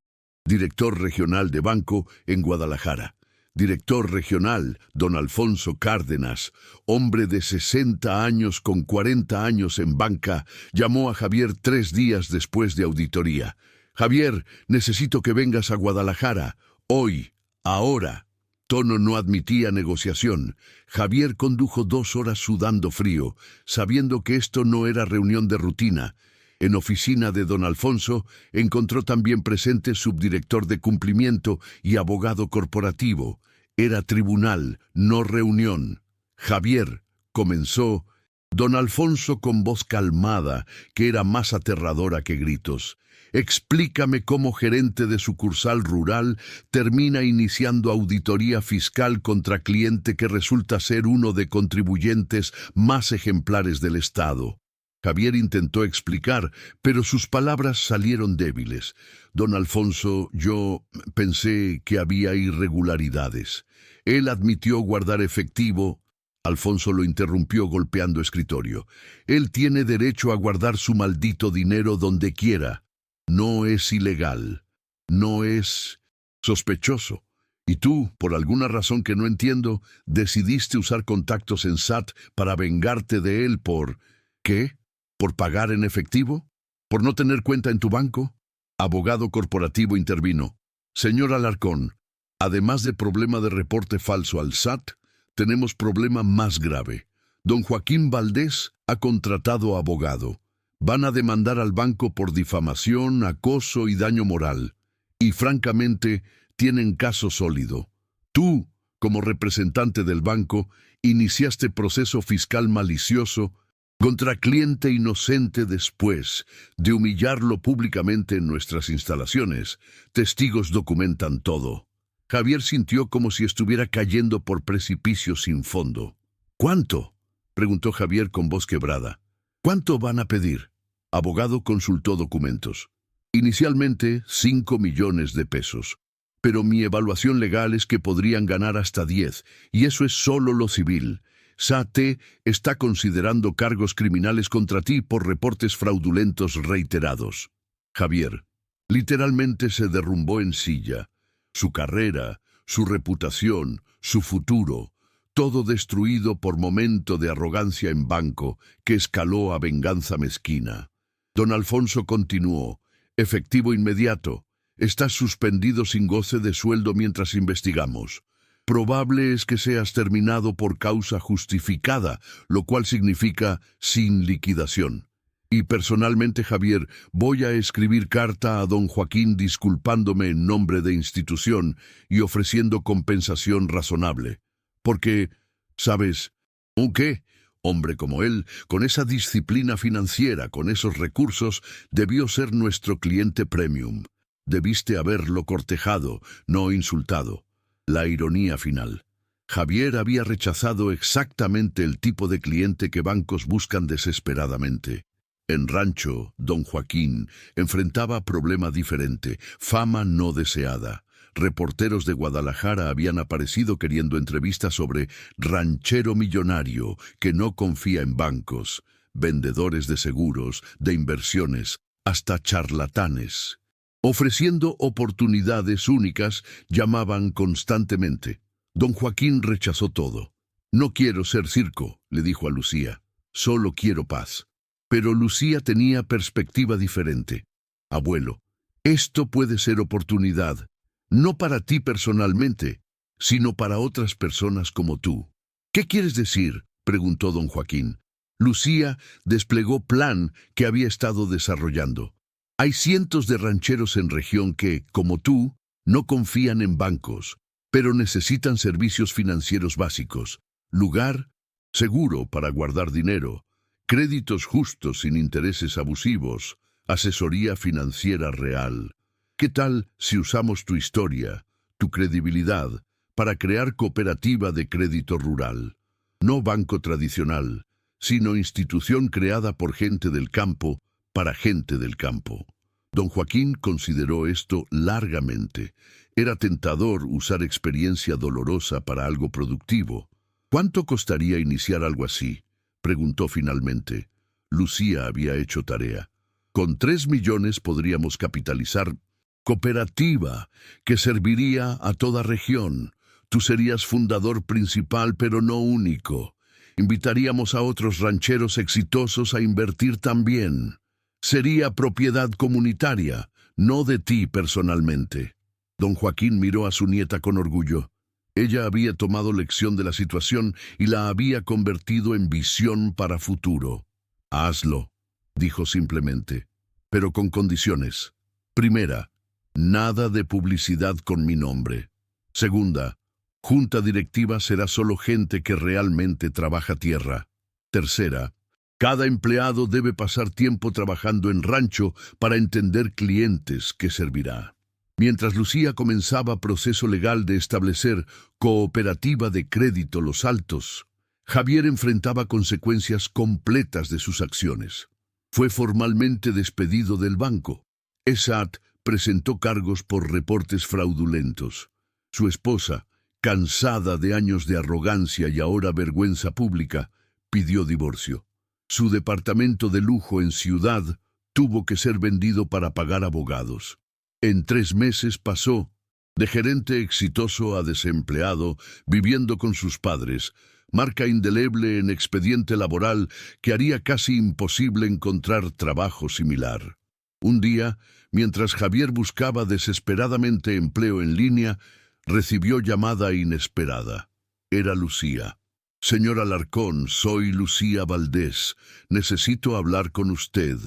director regional de banco en Guadalajara. Director regional, don Alfonso Cárdenas, hombre de 60 años con 40 años en banca, llamó a Javier 3 días después de auditoría. Javier, necesito que vengas a Guadalajara, hoy, ahora. Tono no admitía negociación. Javier condujo 2 horas sudando frío, sabiendo que esto no era reunión de rutina. En oficina de don Alfonso encontró también presente subdirector de cumplimiento y abogado corporativo. Era tribunal, no reunión. Javier, comenzó don Alfonso con voz calmada, que era más aterradora que gritos. Explícame cómo gerente de sucursal rural termina iniciando auditoría fiscal contra cliente que resulta ser uno de contribuyentes más ejemplares del Estado. Javier intentó explicar, pero sus palabras salieron débiles. Don Alfonso, yo pensé que había irregularidades. Él admitió guardar efectivo. Alfonso lo interrumpió golpeando escritorio. Él tiene derecho a guardar su maldito dinero donde quiera. No es ilegal. No es sospechoso. Y tú, por alguna razón que no entiendo, decidiste usar contactos en SAT para vengarte de él por... ¿qué? ¿Por pagar en efectivo? ¿Por no tener cuenta en tu banco? Abogado corporativo intervino. Señor Alarcón, además de problema de reporte falso al SAT, tenemos problema más grave. Don Joaquín Valdés ha contratado abogado. Van a demandar al banco por difamación, acoso y daño moral. Y francamente, tienen caso sólido. Tú, como representante del banco, iniciaste proceso fiscal malicioso contra cliente inocente después de humillarlo públicamente en nuestras instalaciones. Testigos documentan todo. Javier sintió como si estuviera cayendo por precipicio sin fondo. ¿Cuánto? preguntó Javier con voz quebrada. ¿Cuánto van a pedir? Abogado consultó documentos. Inicialmente, 5 millones de pesos. Pero mi evaluación legal es que podrían ganar hasta 10, y eso es solo lo civil. SAT está considerando cargos criminales contra ti por reportes fraudulentos reiterados. Javier literalmente se derrumbó en silla. Su carrera, su reputación, su futuro, todo destruido por momento de arrogancia en banco que escaló a venganza mezquina. Don Alfonso continuó. Efectivo inmediato. Estás suspendido sin goce de sueldo mientras investigamos. Probable es que seas terminado por causa justificada, lo cual significa sin liquidación. Y personalmente, Javier, voy a escribir carta a don Joaquín disculpándome en nombre de institución y ofreciendo compensación razonable. Porque, ¿sabes? ¿Un qué? Hombre como él, con esa disciplina financiera, con esos recursos, debió ser nuestro cliente premium. Debiste haberlo cortejado, no insultado. La ironía final. Javier había rechazado exactamente el tipo de cliente que bancos buscan desesperadamente. En Rancho, don Joaquín enfrentaba problema diferente, fama no deseada. Reporteros de Guadalajara habían aparecido queriendo entrevistas sobre ranchero millonario que no confía en bancos, vendedores de seguros, de inversiones, hasta charlatanes. Ofreciendo oportunidades únicas, llamaban constantemente. Don Joaquín rechazó todo. No quiero ser circo, le dijo a Lucía. Solo quiero paz. Pero Lucía tenía perspectiva diferente. Abuelo, esto puede ser oportunidad, no para ti personalmente, sino para otras personas como tú. ¿Qué quieres decir?, preguntó don Joaquín. Lucía desplegó plan que había estado desarrollando. Hay cientos de rancheros en región que, como tú, no confían en bancos, pero necesitan servicios financieros básicos, lugar seguro para guardar dinero, créditos justos sin intereses abusivos, asesoría financiera real. ¿Qué tal si usamos tu historia, tu credibilidad, para crear cooperativa de crédito rural? No banco tradicional, sino institución creada por gente del campo, para gente del campo. Don Joaquín consideró esto largamente. Era tentador usar experiencia dolorosa para algo productivo. ¿Cuánto costaría iniciar algo así?, preguntó finalmente. Lucía había hecho tarea. Con 3 millones podríamos capitalizar cooperativa que serviría a toda región. Tú serías fundador principal, pero no único. Invitaríamos a otros rancheros exitosos a invertir también. Sería propiedad comunitaria, no de ti personalmente. Don Joaquín miró a su nieta con orgullo. Ella había tomado lección de la situación y la había convertido en visión para futuro. Hazlo, dijo simplemente, pero con condiciones. Primera, nada de publicidad con mi nombre. Segunda, junta directiva será solo gente que realmente trabaja tierra. Tercera, cada empleado debe pasar tiempo trabajando en rancho para entender clientes que servirá. Mientras Lucía comenzaba proceso legal de establecer cooperativa de crédito Los Altos, Javier enfrentaba consecuencias completas de sus acciones. Fue formalmente despedido del banco. SAT presentó cargos por reportes fraudulentos. Su esposa, cansada de años de arrogancia y ahora vergüenza pública, pidió divorcio. Su departamento de lujo en Ciudad tuvo que ser vendido para pagar abogados. En 3 meses pasó de gerente exitoso a desempleado, viviendo con sus padres, marca indeleble en expediente laboral que haría casi imposible encontrar trabajo similar. Un día, mientras Javier buscaba desesperadamente empleo en línea, recibió llamada inesperada. Era Lucía. Señor Alarcón, soy Lucía Valdés. Necesito hablar con usted.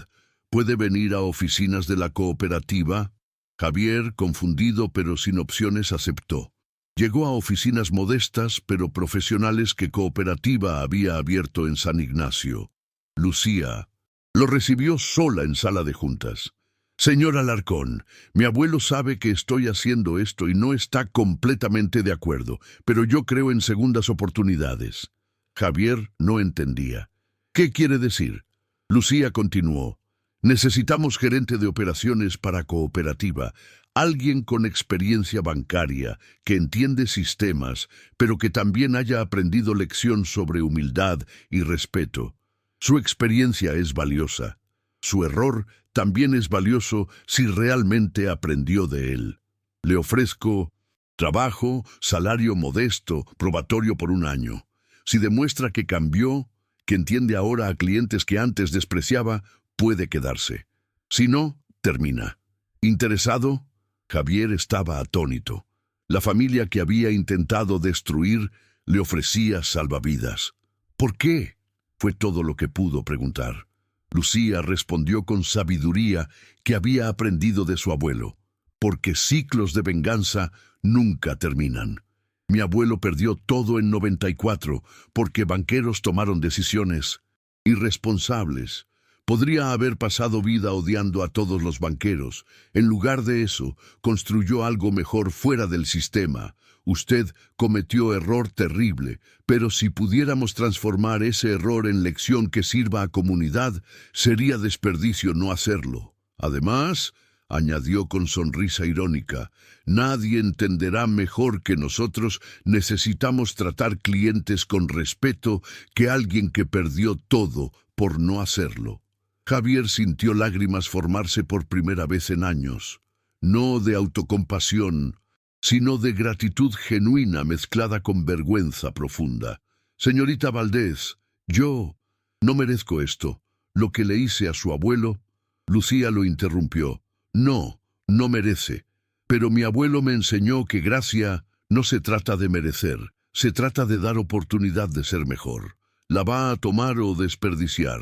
¿Puede venir a oficinas de la cooperativa? Javier, confundido pero sin opciones, aceptó. Llegó a oficinas modestas pero profesionales que Cooperativa había abierto en San Ignacio. Lucía lo recibió sola en sala de juntas. Señor Alarcón, mi abuelo sabe que estoy haciendo esto y no está completamente de acuerdo, pero yo creo en segundas oportunidades. Javier no entendía. ¿Qué quiere decir? Lucía continuó. Necesitamos gerente de operaciones para cooperativa, alguien con experiencia bancaria, que entiende sistemas, pero que también haya aprendido lección sobre humildad y respeto. Su experiencia es valiosa. Su error también es valioso si realmente aprendió de él. Le ofrezco trabajo, salario modesto, probatorio por 1 año. Si demuestra que cambió, que entiende ahora a clientes que antes despreciaba, puede quedarse. Si no, termina. ¿Interesado? Javier estaba atónito. La familia que había intentado destruir le ofrecía salvavidas. ¿Por qué? Fue todo lo que pudo preguntar. Lucía respondió con sabiduría que había aprendido de su abuelo. Porque ciclos de venganza nunca terminan. Mi abuelo perdió todo en 94 porque banqueros tomaron decisiones irresponsables. Podría haber pasado vida odiando a todos los banqueros. En lugar de eso, construyó algo mejor fuera del sistema. Usted cometió error terrible, pero si pudiéramos transformar ese error en lección que sirva a comunidad, sería desperdicio no hacerlo. Además, añadió con sonrisa irónica, nadie entenderá mejor que nosotros. Necesitamos tratar clientes con respeto que alguien que perdió todo por no hacerlo. Javier sintió lágrimas formarse por primera vez en años, no de autocompasión, sino de gratitud genuina mezclada con vergüenza profunda. Señorita Valdés, yo no merezco esto. Lo que le hice a su abuelo. Lucía lo interrumpió. No, no merece. Pero mi abuelo me enseñó que gracia no se trata de merecer, se trata de dar oportunidad de ser mejor. ¿La va a tomar o desperdiciar?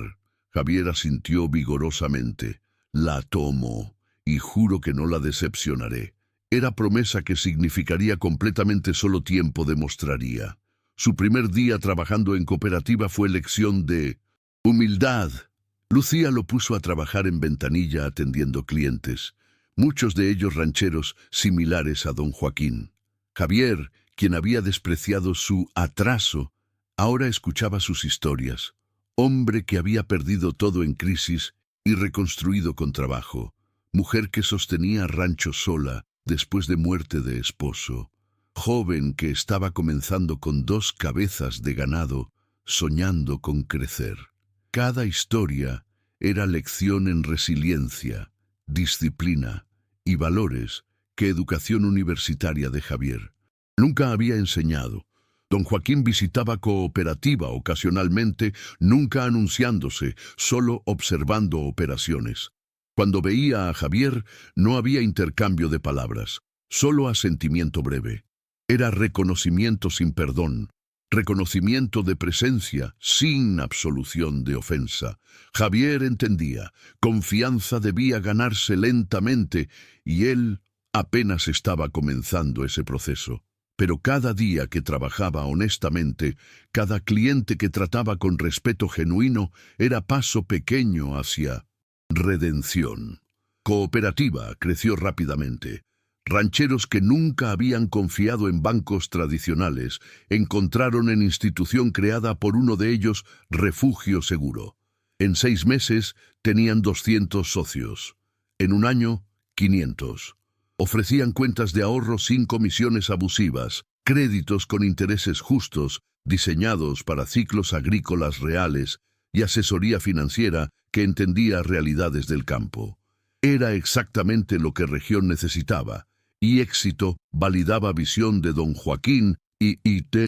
Javier asintió vigorosamente. La tomo, y juro que no la decepcionaré. Era promesa que significaría completamente solo tiempo demostraría. Su primer día trabajando en cooperativa fue lección de humildad. Lucía lo puso a trabajar en ventanilla atendiendo clientes, muchos de ellos rancheros similares a don Joaquín. Javier, quien había despreciado su atraso, ahora escuchaba sus historias. Hombre que había perdido todo en crisis y reconstruido con trabajo. Mujer que sostenía rancho sola después de muerte de esposo. Joven que estaba comenzando con 2 cabezas de ganado, soñando con crecer. Cada historia era lección en resiliencia, disciplina y valores que educación universitaria de Javier nunca había enseñado. Don Joaquín visitaba cooperativa ocasionalmente, nunca anunciándose, solo observando operaciones. Cuando veía a Javier, no había intercambio de palabras, solo asentimiento breve. Era reconocimiento sin perdón, reconocimiento de presencia sin absolución de ofensa. Javier entendía, confianza debía ganarse lentamente y él apenas estaba comenzando ese proceso. Pero cada día que trabajaba honestamente, cada cliente que trataba con respeto genuino, era paso pequeño hacia redención. Cooperativa creció rápidamente. Rancheros que nunca habían confiado en bancos tradicionales encontraron en institución creada por uno de ellos refugio seguro. En 6 meses tenían 200 socios. En 1 año, 500. Ofrecían cuentas de ahorro sin comisiones abusivas, créditos con intereses justos, diseñados para ciclos agrícolas reales y asesoría financiera que entendía realidades del campo. Era exactamente lo que región necesitaba, y éxito validaba visión de don Joaquín y T.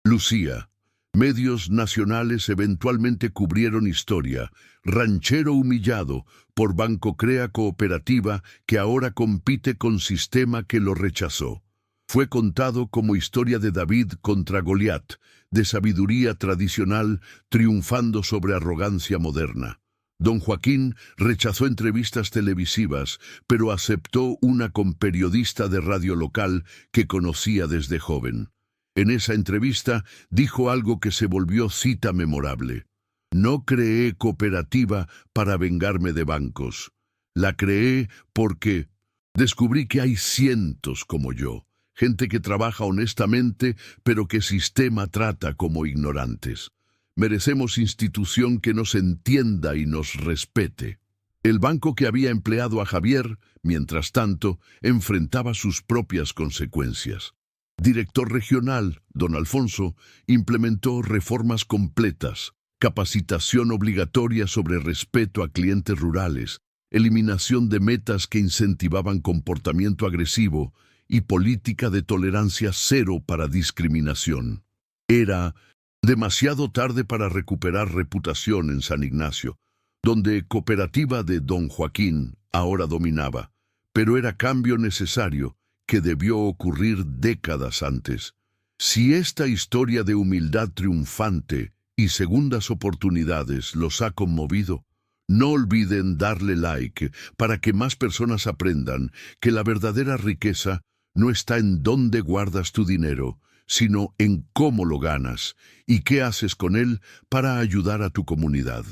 Lucía. Medios nacionales eventualmente cubrieron historia. Ranchero humillado por Banco Crea Cooperativa que ahora compite con sistema que lo rechazó. Fue contado como historia de David contra Goliat, de sabiduría tradicional triunfando sobre arrogancia moderna. Don Joaquín rechazó entrevistas televisivas, pero aceptó una con periodista de radio local que conocía desde joven. En esa entrevista dijo algo que se volvió cita memorable. No creé cooperativa para vengarme de bancos. La creé porque descubrí que hay cientos como yo, gente que trabaja honestamente, pero que sistema trata como ignorantes. Merecemos institución que nos entienda y nos respete. El banco que había empleado a Javier, mientras tanto, enfrentaba sus propias consecuencias. Director regional, don Alfonso, implementó reformas completas, capacitación obligatoria sobre respeto a clientes rurales, eliminación de metas que incentivaban comportamiento agresivo y política de tolerancia cero para discriminación. Era demasiado tarde para recuperar reputación en San Ignacio, donde cooperativa de don Joaquín ahora dominaba, pero era cambio necesario que debió ocurrir décadas antes. Si esta historia de humildad triunfante y segundas oportunidades los ha conmovido, no olviden darle like para que más personas aprendan que la verdadera riqueza no está en dónde guardas tu dinero, sino en cómo lo ganas y qué haces con él para ayudar a tu comunidad.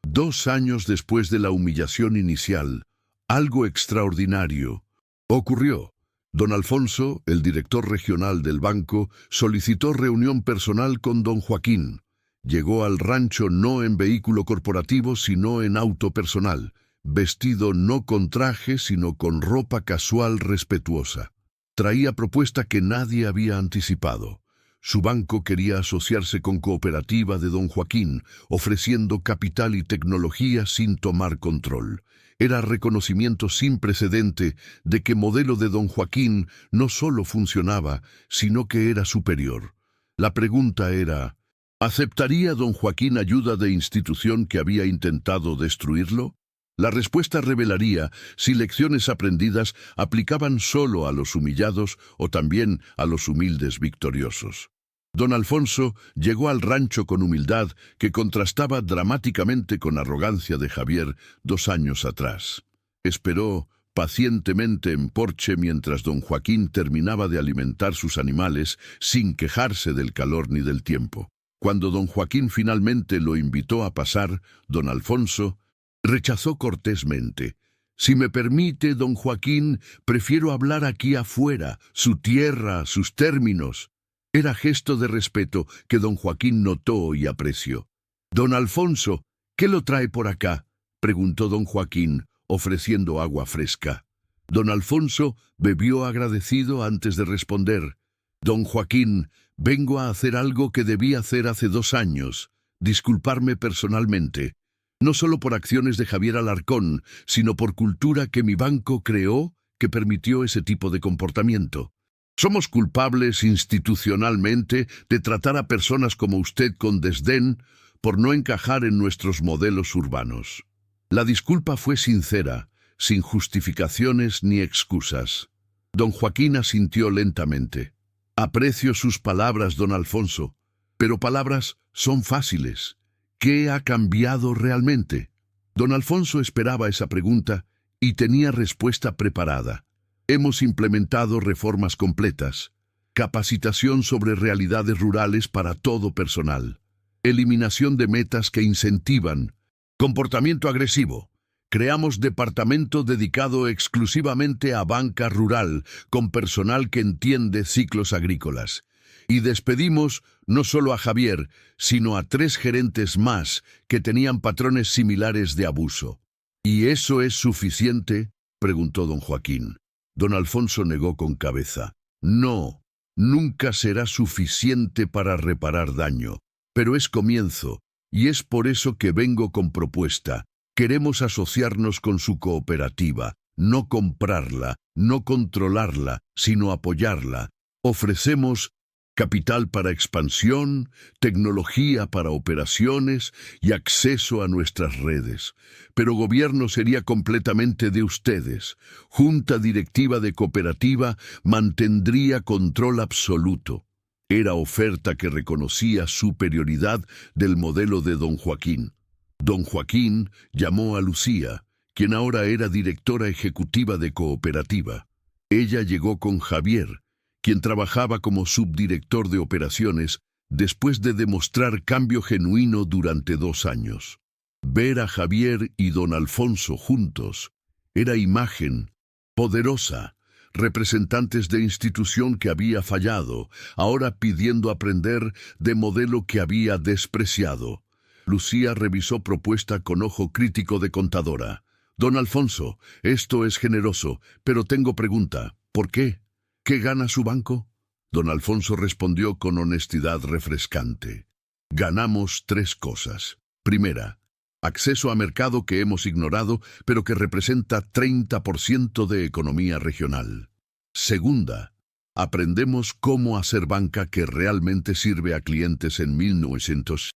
2 años después de la humillación inicial, algo extraordinario ocurrió. Don Alfonso, el director regional del banco, solicitó reunión personal con don Joaquín. Llegó al rancho no en vehículo corporativo, sino en auto personal, vestido no con traje, sino con ropa casual respetuosa. Traía propuesta que nadie había anticipado. Su banco quería asociarse con cooperativa de don Joaquín, ofreciendo capital y tecnología sin tomar control. Era reconocimiento sin precedente de que modelo de don Joaquín no solo funcionaba, sino que era superior. La pregunta era, ¿aceptaría don Joaquín ayuda de institución que había intentado destruirlo? La respuesta revelaría si lecciones aprendidas aplicaban solo a los humillados o también a los humildes victoriosos. Don Alfonso llegó al rancho con humildad que contrastaba dramáticamente con arrogancia de Javier 2 años atrás. Esperó pacientemente en porche mientras don Joaquín terminaba de alimentar sus animales sin quejarse del calor ni del tiempo. Cuando don Joaquín finalmente lo invitó a pasar, don Alfonso rechazó cortésmente. «Si me permite, don Joaquín, prefiero hablar aquí afuera, su tierra, sus términos». Era gesto de respeto que don Joaquín notó y apreció. «Don Alfonso, ¿qué lo trae por acá?», preguntó don Joaquín, ofreciendo agua fresca. Don Alfonso bebió agradecido antes de responder. «Don Joaquín, vengo a hacer algo que debí hacer hace 2 años, disculparme personalmente. No solo por acciones de Javier Alarcón, sino por cultura que mi banco creó que permitió ese tipo de comportamiento. Somos culpables institucionalmente de tratar a personas como usted con desdén por no encajar en nuestros modelos urbanos». La disculpa fue sincera, sin justificaciones ni excusas. Don Joaquín asintió lentamente. «Aprecio sus palabras, don Alfonso, pero palabras son fáciles. ¿Qué ha cambiado realmente?». Don Alfonso esperaba esa pregunta y tenía respuesta preparada. «Hemos implementado reformas completas, capacitación sobre realidades rurales para todo personal, eliminación de metas que incentivan comportamiento agresivo. Creamos departamento dedicado exclusivamente a banca rural, con personal que entiende ciclos agrícolas. Y despedimos no solo a Javier, sino a 3 gerentes más que tenían patrones similares de abuso». «¿Y eso es suficiente?», preguntó don Joaquín. Don Alfonso negó con cabeza. «No, nunca será suficiente para reparar daño, pero es comienzo, y es por eso que vengo con propuesta. Queremos asociarnos con su cooperativa, no comprarla, no controlarla, sino apoyarla. Ofrecemos capital para expansión, tecnología para operaciones y acceso a nuestras redes. Pero gobierno sería completamente de ustedes. Junta directiva de cooperativa mantendría control absoluto». Era oferta que reconocía superioridad del modelo de don Joaquín. Don Joaquín llamó a Lucía, quien ahora era directora ejecutiva de cooperativa. Ella llegó con Javier, quien trabajaba como subdirector de operaciones después de demostrar cambio genuino durante 2 años. Ver a Javier y don Alfonso juntos era imagen poderosa, representantes de institución que había fallado, ahora pidiendo aprender de modelo que había despreciado. Lucía revisó propuesta con ojo crítico de contadora. Don Alfonso, esto es generoso, pero tengo pregunta. ¿Por qué? ¿Qué gana su banco? Don Alfonso respondió con honestidad refrescante. Ganamos 3 cosas. Primera, acceso a mercado que hemos ignorado, pero que representa 30% de economía regional. Segunda, aprendemos cómo hacer banca que realmente sirve a clientes en 1900,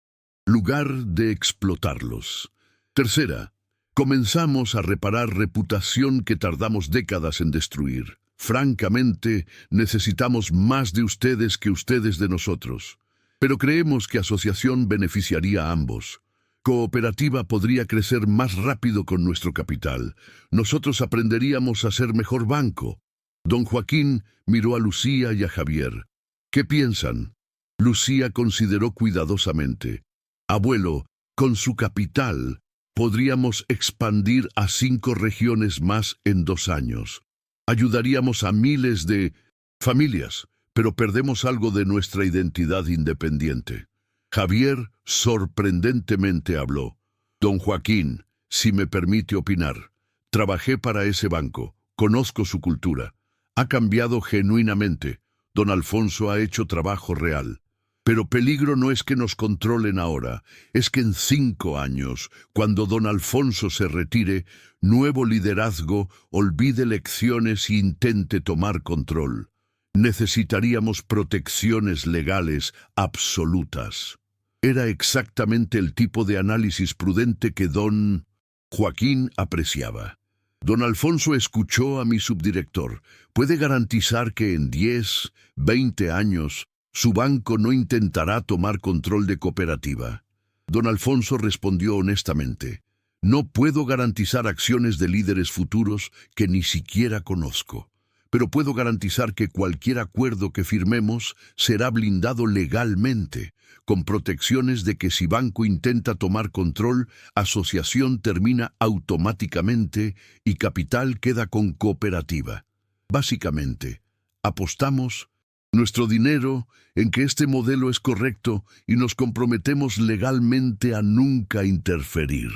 lugar de explotarlos. Tercera, comenzamos a reparar reputación que tardamos décadas en destruir. Francamente, necesitamos más de ustedes que ustedes de nosotros. Pero creemos que asociación beneficiaría a ambos. Cooperativa podría crecer más rápido con nuestro capital. Nosotros aprenderíamos a ser mejor banco. Don Joaquín miró a Lucía y a Javier. ¿Qué piensan? Lucía consideró cuidadosamente. Abuelo, con su capital, podríamos expandir a 5 regiones más en 2 años. Ayudaríamos a miles de familias, pero perdemos algo de nuestra identidad independiente. Javier sorprendentemente habló. Don Joaquín, si me permite opinar, trabajé para ese banco, conozco su cultura. Ha cambiado genuinamente. Don Alfonso ha hecho trabajo real. Pero peligro no es que nos controlen ahora, es que en 5 años, cuando don Alfonso se retire, nuevo liderazgo olvide lecciones e intente tomar control. Necesitaríamos protecciones legales absolutas. Era exactamente el tipo de análisis prudente que don Joaquín apreciaba. Don Alfonso escuchó a mi subdirector. ¿Puede garantizar que en 10, 20 años su banco no intentará tomar control de cooperativa? Don Alfonso respondió honestamente. No puedo garantizar acciones de líderes futuros que ni siquiera conozco, pero puedo garantizar que cualquier acuerdo que firmemos será blindado legalmente, con protecciones de que si banco intenta tomar control, asociación termina automáticamente y capital queda con cooperativa. Básicamente, apostamos nuestro dinero en que este modelo es correcto y nos comprometemos legalmente a nunca interferir.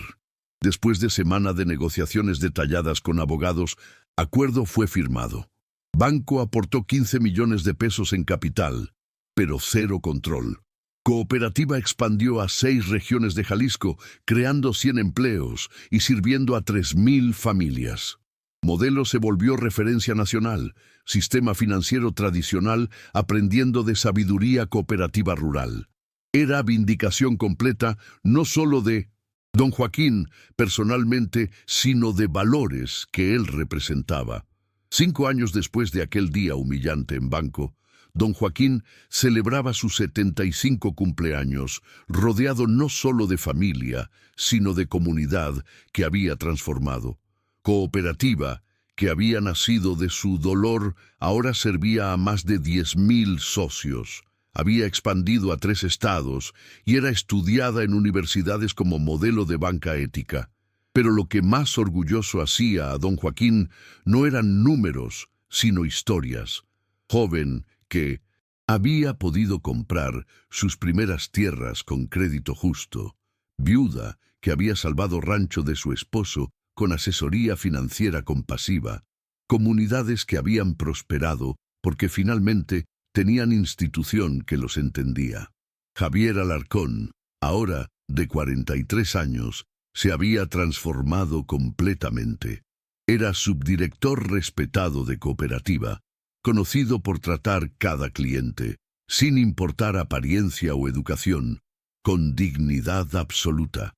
Después de semana de negociaciones detalladas con abogados, acuerdo fue firmado. Banco aportó 15 millones de pesos en capital, pero 0 control. Cooperativa expandió a 6 regiones de Jalisco, creando 100 empleos y sirviendo a 3,000 familias. Modelo se volvió referencia nacional, sistema financiero tradicional aprendiendo de sabiduría cooperativa rural. Era vindicación completa no solo de don Joaquín personalmente, sino de valores que él representaba. 5 años después de aquel día humillante en banco, don Joaquín celebraba su 75 cumpleaños, rodeado no solo de familia, sino de comunidad que había transformado. Cooperativa, que había nacido de su dolor, ahora servía a más de 10,000 socios. Había expandido a 3 estados y era estudiada en universidades como modelo de banca ética. Pero lo que más orgulloso hacía a don Joaquín no eran números, sino historias. Joven que había podido comprar sus primeras tierras con crédito justo. Viuda que había salvado rancho de su esposo con asesoría financiera compasiva. Comunidades que habían prosperado porque finalmente tenían institución que los entendía. Javier Alarcón, ahora de 43 años, se había transformado completamente. Era subdirector respetado de cooperativa, conocido por tratar cada cliente, sin importar apariencia o educación, con dignidad absoluta.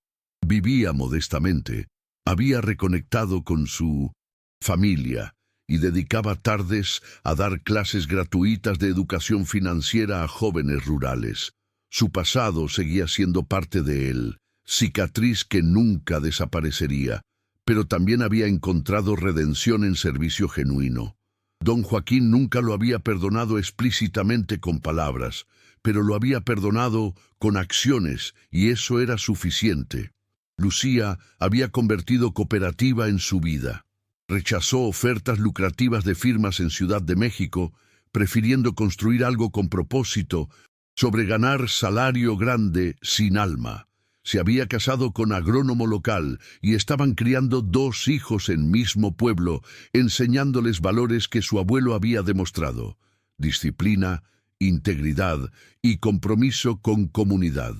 Vivía modestamente, había reconectado con su familia y dedicaba tardes a dar clases gratuitas de educación financiera a jóvenes rurales. Su pasado seguía siendo parte de él, cicatriz que nunca desaparecería, pero también había encontrado redención en servicio genuino. Don Joaquín nunca lo había perdonado explícitamente con palabras, pero lo había perdonado con acciones, y eso era suficiente. Lucía había convertido cooperativa en su vida. Rechazó ofertas lucrativas de firmas en Ciudad de México, prefiriendo construir algo con propósito sobre ganar salario grande sin alma. Se había casado con agrónomo local y estaban criando 2 hijos en mismo pueblo, enseñándoles valores que su abuelo había demostrado: disciplina, integridad y compromiso con comunidad.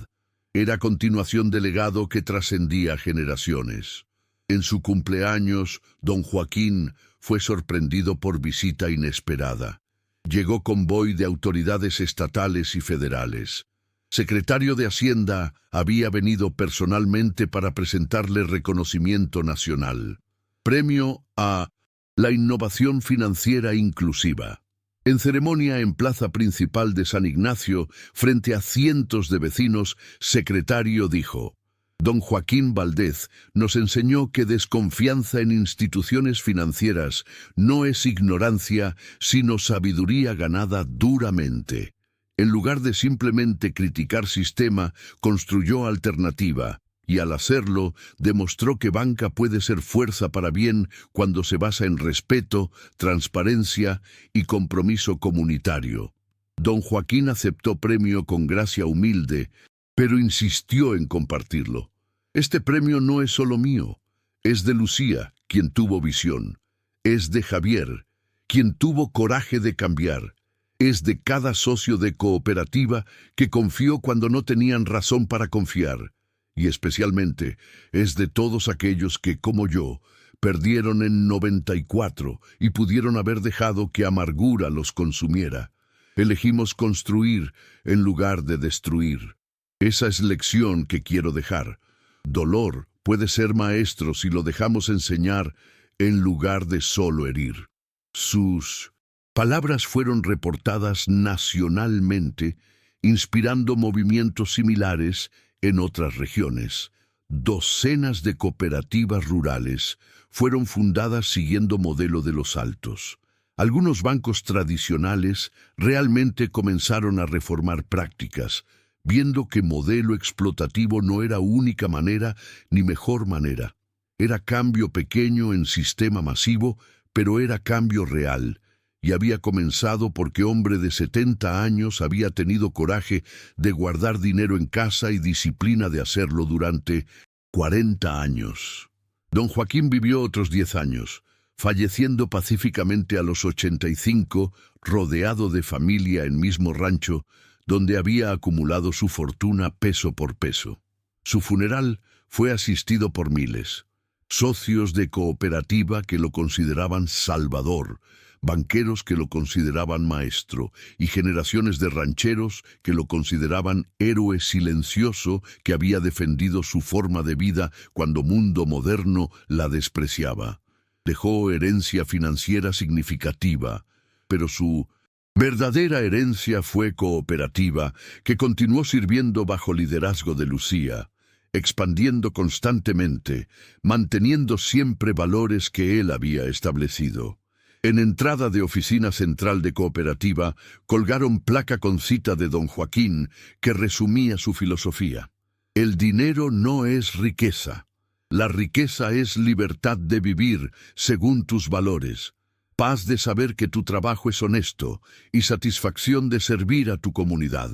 Era continuación del legado que trascendía generaciones. En su cumpleaños, don Joaquín fue sorprendido por visita inesperada. Llegó convoy de autoridades estatales y federales. Secretario de Hacienda había venido personalmente para presentarle reconocimiento nacional. Premio a la innovación financiera inclusiva. En ceremonia en plaza principal de San Ignacio, frente a cientos de vecinos, secretario dijo: Don Joaquín Valdez nos enseñó que desconfianza en instituciones financieras no es ignorancia, sino sabiduría ganada duramente. En lugar de simplemente criticar sistema, construyó alternativa, y al hacerlo, demostró que banca puede ser fuerza para bien cuando se basa en respeto, transparencia y compromiso comunitario. Don Joaquín aceptó premio con gracia humilde, pero insistió en compartirlo. Este premio no es solo mío, es de Lucía, quien tuvo visión. Es de Javier, quien tuvo coraje de cambiar. Es de cada socio de cooperativa que confió cuando no tenían razón para confiar. Y especialmente es de todos aquellos que, como yo, perdieron en 94 y pudieron haber dejado que amargura los consumiera. Elegimos construir en lugar de destruir. Esa es lección que quiero dejar. Dolor puede ser maestro si lo dejamos enseñar en lugar de solo herir. Sus palabras fueron reportadas nacionalmente, inspirando movimientos similares en otras regiones. Docenas de cooperativas rurales fueron fundadas siguiendo modelo de Los Altos. Algunos bancos tradicionales realmente comenzaron a reformar prácticas, viendo que modelo explotativo no era única manera ni mejor manera. Era cambio pequeño en sistema masivo, pero era cambio real, y había comenzado porque hombre de 70 años había tenido coraje de guardar dinero en casa y disciplina de hacerlo durante 40 años. Don Joaquín vivió otros 10 años, falleciendo pacíficamente a los 85, rodeado de familia en mismo rancho, donde había acumulado su fortuna peso por peso. Su funeral fue asistido por miles. Socios de cooperativa que lo consideraban salvador, banqueros que lo consideraban maestro y generaciones de rancheros que lo consideraban héroe silencioso que había defendido su forma de vida cuando mundo moderno la despreciaba. Dejó herencia financiera significativa, pero su verdadera herencia fue cooperativa, que continuó sirviendo bajo liderazgo de Lucía, expandiendo constantemente, manteniendo siempre valores que él había establecido. En entrada de oficina central de cooperativa, colgaron placa con cita de don Joaquín que resumía su filosofía. El dinero no es riqueza. La riqueza es libertad de vivir según tus valores, paz de saber que tu trabajo es honesto y satisfacción de servir a tu comunidad.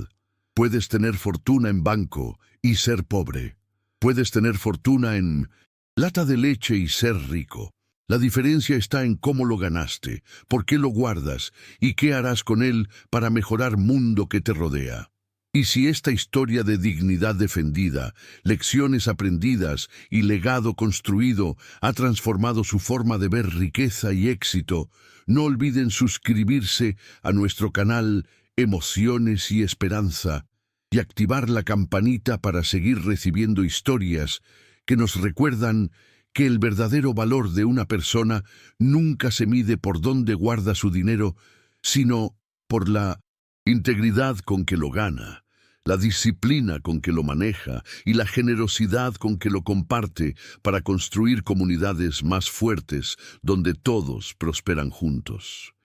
Puedes tener fortuna en banco y ser pobre. Puedes tener fortuna en lata de leche y ser rico. La diferencia está en cómo lo ganaste, por qué lo guardas y qué harás con él para mejorar mundo que te rodea. Y si esta historia de dignidad defendida, lecciones aprendidas y legado construido ha transformado su forma de ver riqueza y éxito, no olviden suscribirse a nuestro canal Emociones y Esperanza y activar la campanita para seguir recibiendo historias que nos recuerdan que el verdadero valor de una persona nunca se mide por dónde guarda su dinero, sino por la integridad con que lo gana, la disciplina con que lo maneja y la generosidad con que lo comparte para construir comunidades más fuertes donde todos prosperan juntos.